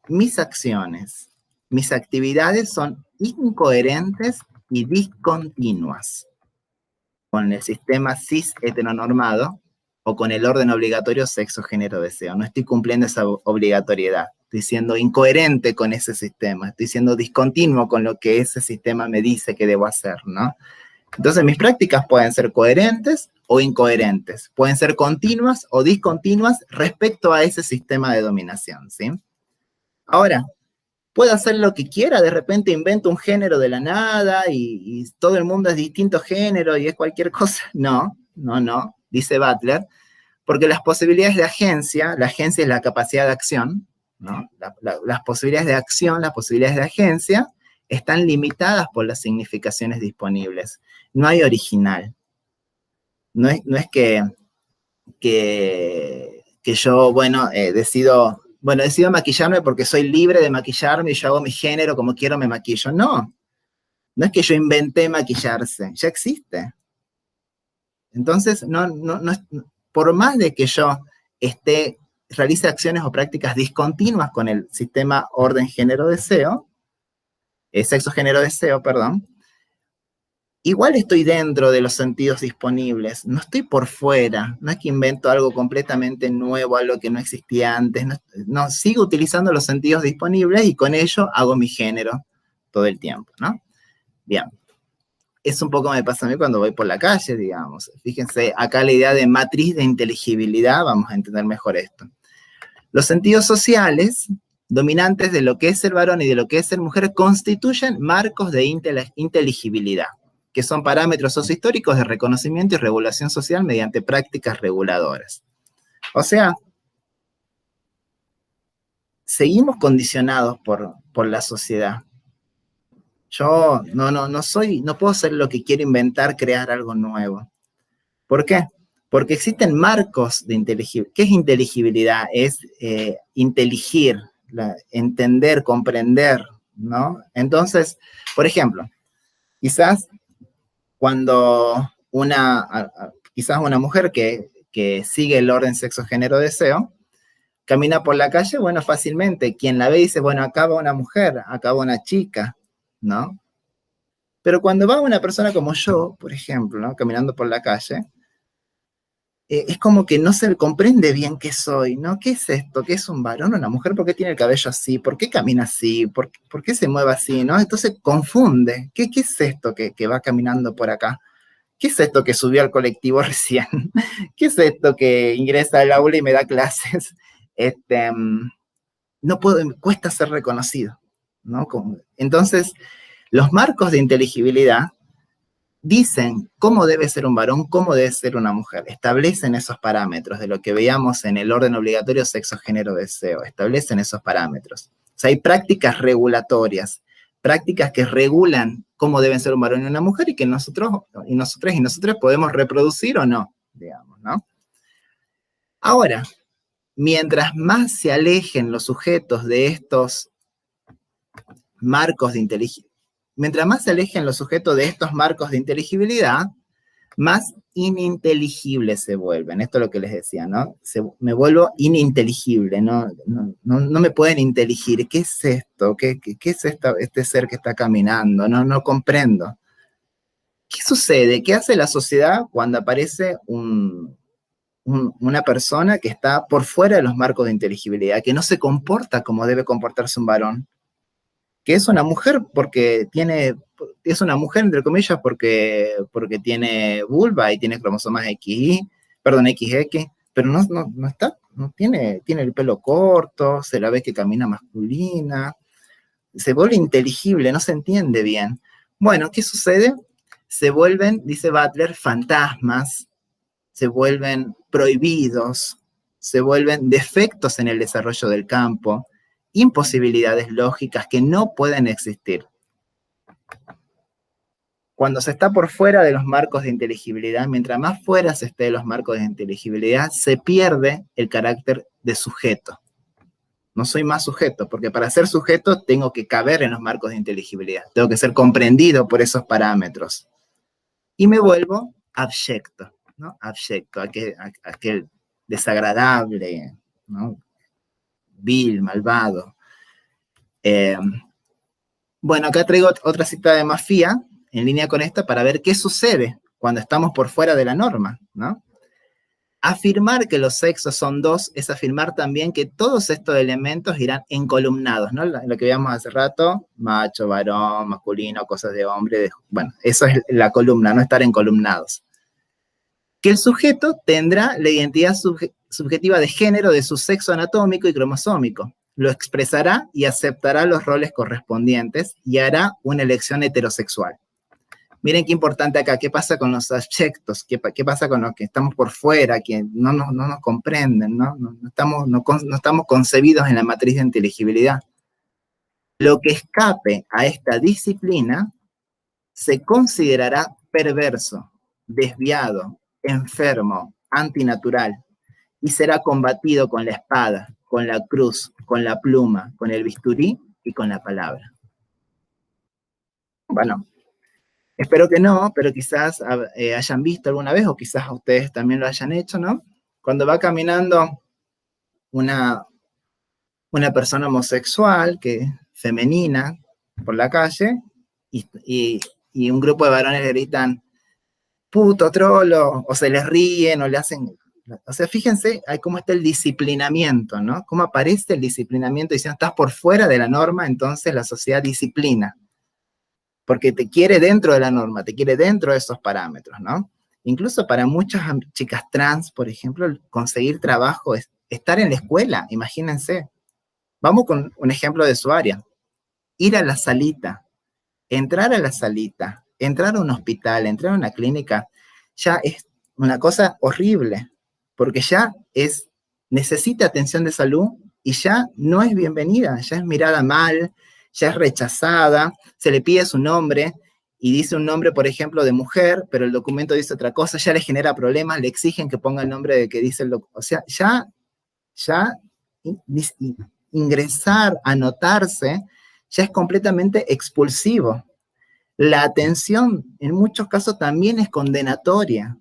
mis acciones, mis actividades son incoherentes y discontinuas con el sistema cis heteronormado o con el orden obligatorio sexo, género, deseo. No estoy cumpliendo esa obligatoriedad. Estoy siendo incoherente con ese sistema. Estoy siendo discontinuo con lo que ese sistema me dice que debo hacer, ¿no? Entonces, mis prácticas pueden ser coherentes o incoherentes. Pueden ser continuas o discontinuas respecto a ese sistema de dominación, ¿sí? Ahora, puedo hacer lo que quiera, de repente invento un género de la nada y todo el mundo es distinto género y es cualquier cosa. No, dice Butler, porque las posibilidades de agencia, la agencia es la capacidad de acción, ¿no? Las posibilidades de acción, las posibilidades de agencia están limitadas por las significaciones disponibles. No hay original. No es que yo, bueno, decido maquillarme porque soy libre de maquillarme y yo hago mi género como quiero, me maquillo. No es que yo inventé maquillarse, ya existe. Entonces, por más de que yo realice acciones o prácticas discontinuas con el sistema orden género-deseo, sexo-género-deseo, perdón, igual estoy dentro de los sentidos disponibles, no estoy por fuera, no es que invento algo completamente nuevo, algo que no existía antes, no, sigo utilizando los sentidos disponibles y con ello hago mi género todo el tiempo, ¿no? Bien, eso un poco me pasa a mí cuando voy por la calle, digamos. Fíjense, acá la idea de matriz de inteligibilidad, vamos a entender mejor esto. Los sentidos sociales dominantes de lo que es ser varón y de lo que es ser mujer constituyen marcos de inteligibilidad, que son parámetros sociohistóricos de reconocimiento y regulación social mediante prácticas reguladoras. O sea, seguimos condicionados por la sociedad. Yo no puedo ser lo que quiero inventar, crear algo nuevo. ¿Por qué? Porque existen marcos de inteligibilidad. ¿Qué es inteligibilidad? Es inteligir, entender, comprender, ¿no? Entonces, por ejemplo, quizás cuando quizás una mujer que sigue el orden sexo, género, deseo, camina por la calle, bueno, fácilmente, quien la ve dice, bueno, acá va una mujer, acá va una chica, ¿no? Pero cuando va una persona como yo, por ejemplo, ¿no?, caminando por la calle, es como que no se comprende bien qué soy, ¿no? ¿Qué es esto? ¿Qué es un varón o una mujer? ¿Por qué tiene el cabello así? ¿Por qué camina así? ¿Por qué se mueve así? ¿No? Entonces confunde. ¿Qué es esto que va caminando por acá? ¿qué es esto que subió al colectivo recién? ¿Qué es esto que ingresa al aula y me da clases? No puedo, cuesta ser reconocido, ¿no? Entonces, los marcos de inteligibilidad dicen cómo debe ser un varón, cómo debe ser una mujer. Establecen esos parámetros de lo que veíamos en el orden obligatorio sexo, género, deseo. Establecen esos parámetros. O sea, hay prácticas regulatorias, prácticas que regulan cómo deben ser un varón y una mujer y que nosotros y nosotros podemos reproducir o no, digamos, ¿no? Ahora, mientras más se alejen los sujetos de estos marcos de inteligibilidad, mientras más se alejen los sujetos de estos marcos de inteligibilidad, más ininteligibles se vuelven. Esto es lo que les decía, ¿no? Me vuelvo ininteligible, no me pueden inteligir. ¿Qué es esto? ¿Qué es este ser que está caminando? No comprendo. ¿Qué sucede? ¿Qué hace la sociedad cuando aparece una persona que está por fuera de los marcos de inteligibilidad, que no se comporta como debe comportarse un varón? Que es una mujer porque es una mujer entre comillas porque tiene vulva y tiene cromosomas XX, pero no está, tiene el pelo corto, se la ve que camina masculina, se vuelve inteligible, no se entiende bien. Bueno, ¿qué sucede? Se vuelven, dice Butler, fantasmas, se vuelven prohibidos, se vuelven defectos en el desarrollo del campo, imposibilidades lógicas que no pueden existir. Cuando se está por fuera de los marcos de inteligibilidad, mientras más fuera se esté de los marcos de inteligibilidad, se pierde el carácter de sujeto. No soy más sujeto, porque para ser sujeto tengo que caber en los marcos de inteligibilidad, tengo que ser comprendido por esos parámetros. Y me vuelvo abyecto, ¿no? Abyecto, aquel desagradable, ¿no? Vil, malvado. Bueno, acá traigo otra cita de Mafia, en línea con esta, para ver qué sucede cuando estamos por fuera de la norma, ¿no? Afirmar que los sexos son dos es afirmar también que todos estos elementos irán encolumnados, ¿no? Lo que veíamos hace rato, macho, varón, masculino, cosas de hombre, bueno, eso es la columna, no estar encolumnados. Que el sujeto tendrá la identidad subjetiva de género de su sexo anatómico y cromosómico, lo expresará y aceptará los roles correspondientes y hará una elección heterosexual. Miren qué importante acá, qué pasa con los abyectos, qué pasa con los que estamos por fuera, que no nos comprenden, no estamos concebidos en la matriz de inteligibilidad. Lo que escape a esta disciplina se considerará perverso, desviado, enfermo, antinatural, y será combatido con la espada, con la cruz, con la pluma, con el bisturí y con la palabra. Bueno, espero que no, pero quizás hayan visto alguna vez, o quizás ustedes también lo hayan hecho, ¿no? Cuando va caminando una persona homosexual, femenina, por la calle, y un grupo de varones le gritan, puto, trolo, o se les ríen, o le hacen... O sea, fíjense cómo está el disciplinamiento, ¿no? Cómo aparece el disciplinamiento diciendo, estás por fuera de la norma, entonces la sociedad disciplina. Porque te quiere dentro de la norma, te quiere dentro de esos parámetros, ¿no? Incluso para muchas chicas trans, por ejemplo, conseguir trabajo es estar en la escuela, imagínense. Vamos con un ejemplo de su área. Ir a la salita, entrar a la salita, entrar a un hospital, entrar a una clínica, ya es una cosa horrible, porque ya necesita atención de salud y ya no es bienvenida, ya es mirada mal, ya es rechazada, se le pide su nombre y dice un nombre, por ejemplo, de mujer, pero el documento dice otra cosa, ya le genera problemas, le exigen que ponga el nombre de que dice el documento. O sea, ya ingresar, anotarse, ya es completamente expulsivo. La atención en muchos casos también es condenatoria.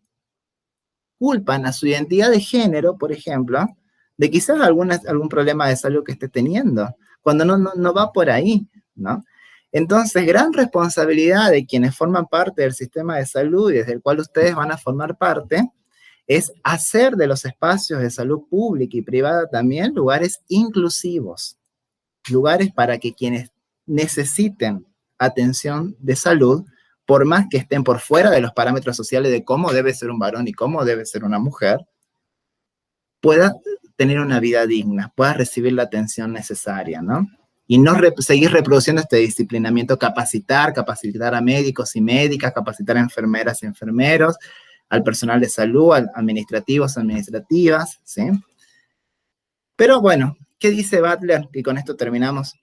Culpan a su identidad de género, por ejemplo, de quizás algún problema de salud que esté teniendo, cuando no va por ahí, ¿no? Entonces, gran responsabilidad de quienes forman parte del sistema de salud y desde el cual ustedes van a formar parte, es hacer de los espacios de salud pública y privada también lugares inclusivos, lugares para que quienes necesiten atención de salud por más que estén por fuera de los parámetros sociales de cómo debe ser un varón y cómo debe ser una mujer, pueda tener una vida digna, pueda recibir la atención necesaria, ¿no? Y no seguir reproduciendo este disciplinamiento, capacitar a médicos y médicas, capacitar a enfermeras y enfermeros, al personal de salud, administrativas, ¿sí? Pero bueno, ¿qué dice Butler? Y con esto terminamos.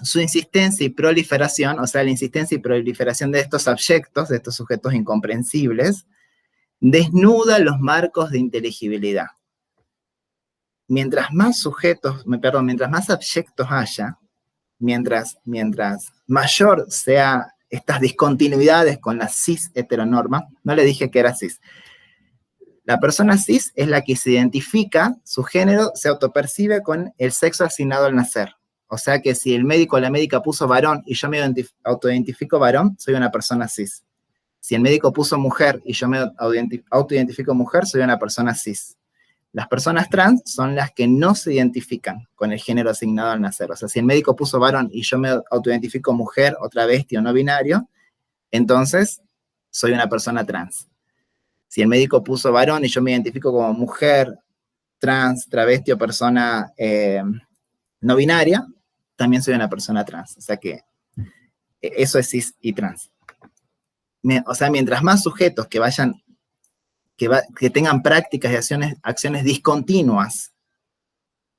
Su insistencia y proliferación, o sea, la insistencia y proliferación de estos abyectos, de estos sujetos incomprensibles, desnuda los marcos de inteligibilidad. Mientras más mientras más abyectos haya, mientras mayor sea estas discontinuidades con la cis heteronorma, no le dije que era cis. La persona cis es la que se identifica, su género se autopercibe con el sexo asignado al nacer. O sea que si el médico o la médica puso varón y yo me autoidentifico varón, soy una persona cis. Si el médico puso mujer y yo me autoidentifico mujer, soy una persona cis. Las personas trans son las que no se identifican con el género asignado al nacer. O sea, si el médico puso varón y yo me autoidentifico mujer o travesti o no binario, entonces soy una persona trans. Si el médico puso varón y yo me identifico como mujer, trans, travesti o persona no binaria, también soy una persona trans. O sea que eso es cis y trans. O sea, mientras más sujetos que tengan prácticas y acciones discontinuas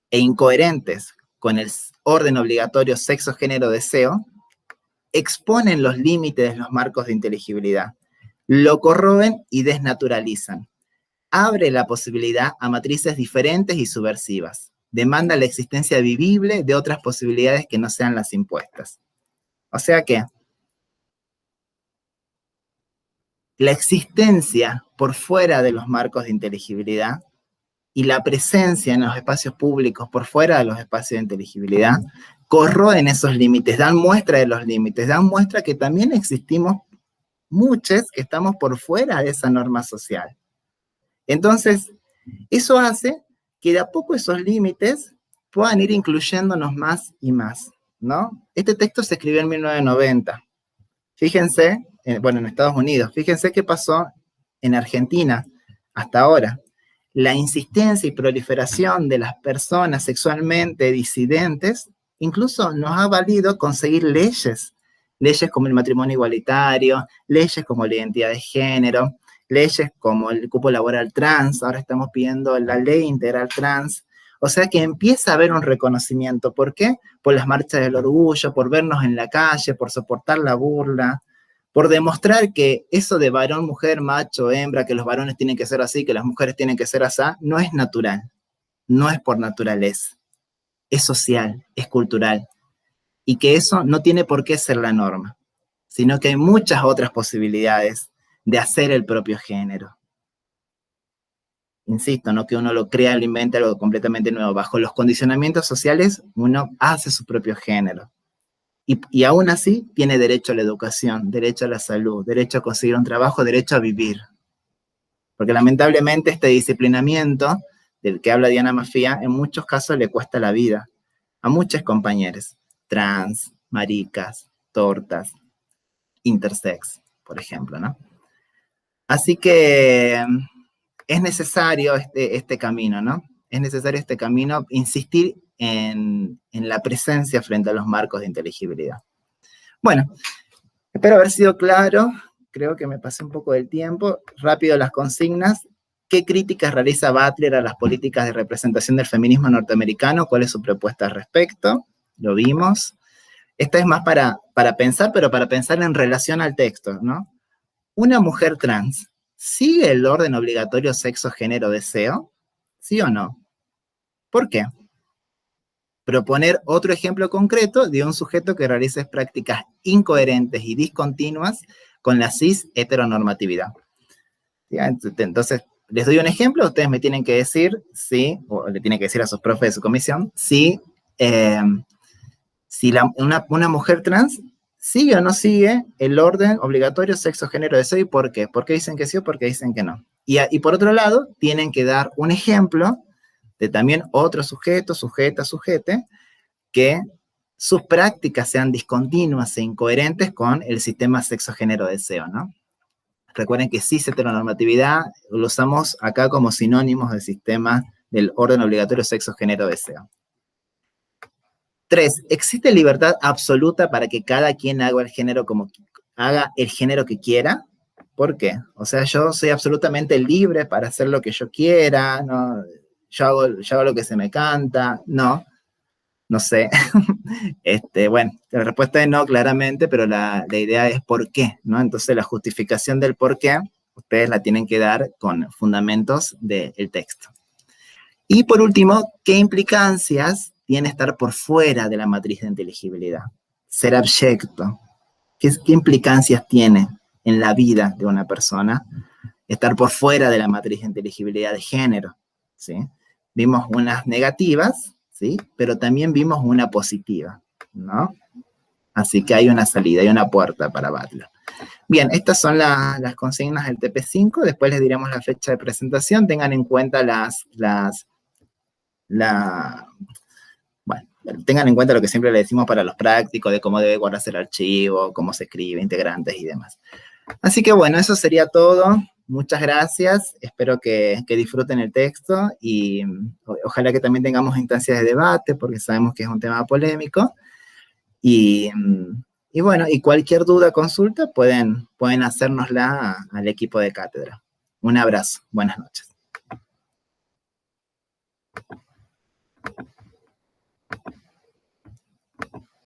e incoherentes con el orden obligatorio sexo, género, deseo, exponen los límites de los marcos de inteligibilidad, lo corroen y desnaturalizan. Abre la posibilidad a matrices diferentes y subversivas. Demanda la existencia vivible de otras posibilidades que no sean las impuestas. O sea que la existencia por fuera de los marcos de inteligibilidad y la presencia en los espacios públicos por fuera de los espacios de inteligibilidad corroen esos límites, dan muestra de los límites, dan muestra que también existimos muchos que estamos por fuera de esa norma social. Entonces, eso hace que de a poco esos límites puedan ir incluyéndonos más y más, ¿no? Este texto se escribió en 1990. Fíjense, en Estados Unidos, fíjense qué pasó en Argentina hasta ahora. La insistencia y proliferación de las personas sexualmente disidentes incluso nos ha valido conseguir leyes como el matrimonio igualitario, leyes como la identidad de género, leyes como el cupo laboral trans, ahora estamos pidiendo la ley integral trans. O sea que empieza a haber un reconocimiento. ¿Por qué? Por las marchas del orgullo, por vernos en la calle, por soportar la burla, por demostrar que eso de varón, mujer, macho, hembra, que los varones tienen que ser así, que las mujeres tienen que ser así, no es natural, no es por naturaleza, es social, es cultural, y que eso no tiene por qué ser la norma, sino que hay muchas otras posibilidades de hacer el propio género. Insisto, no que uno lo crea, lo inventa algo completamente nuevo. Bajo los condicionamientos sociales, uno hace su propio género. Y aún así tiene derecho a la educación, derecho a la salud, derecho a conseguir un trabajo, derecho a vivir. Porque lamentablemente este disciplinamiento del que habla Diana Mafía en muchos casos le cuesta la vida a muchos compañeros, trans, maricas, tortas, intersex, por ejemplo, ¿no? Así que es necesario este camino, ¿no? Es necesario este camino, insistir en la presencia frente a los marcos de inteligibilidad. Bueno, espero haber sido claro, creo que me pasé un poco del tiempo, rápido las consignas. ¿Qué críticas realiza Butler a las políticas de representación del feminismo norteamericano? ¿Cuál es su propuesta al respecto? Lo vimos. Esta es más para pensar, pero para pensar en relación al texto, ¿no? ¿Una mujer trans sigue el orden obligatorio sexo, género, deseo? ¿Sí o no? ¿Por qué? Proponer otro ejemplo concreto de un sujeto que realice prácticas incoherentes y discontinuas con la cis heteronormatividad. Entonces, les doy un ejemplo, ustedes me tienen que decir si, o le tienen que decir a sus profes de su comisión, si una mujer trans sigue o no sigue el orden obligatorio sexo, género, deseo, y por qué. ¿Por qué dicen que sí o por qué dicen que no? Y por otro lado, tienen que dar un ejemplo de también otro sujeto, sujeta, sujete, que sus prácticas sean discontinuas e incoherentes con el sistema sexo-género-deseo, ¿no? Recuerden que cis heteronormatividad lo usamos acá como sinónimos del sistema del orden obligatorio sexo-género-deseo. 3. ¿Existe libertad absoluta para que cada quien haga el género que quiera? ¿Por qué? O sea, yo soy absolutamente libre para hacer lo que yo quiera, ¿no? Yo hago lo que se me canta, no sé. Bueno, la respuesta es no, claramente, pero la idea es por qué, ¿no? Entonces la justificación del por qué, ustedes la tienen que dar con fundamentos del texto. Y por último, ¿qué implicancias tiene estar por fuera de la matriz de inteligibilidad? Ser abyecto. ¿Qué implicancias tiene en la vida de una persona estar por fuera de la matriz de inteligibilidad de género? ¿Sí? Vimos unas negativas, ¿sí? Pero también vimos una positiva, ¿no? Así que hay una salida, hay una puerta para Butler. Bien, estas son las consignas del TP5, después les diremos la fecha de presentación, tengan en cuenta bueno, tengan en cuenta lo que siempre le decimos para los prácticos, de cómo debe guardarse el archivo, cómo se escribe, integrantes y demás. Así que bueno, eso sería todo. Muchas gracias, espero que disfruten el texto y ojalá que también tengamos instancias de debate, porque sabemos que es un tema polémico. Y bueno, y cualquier duda, consulta, pueden hacérnosla al equipo de cátedra. Un abrazo, buenas noches.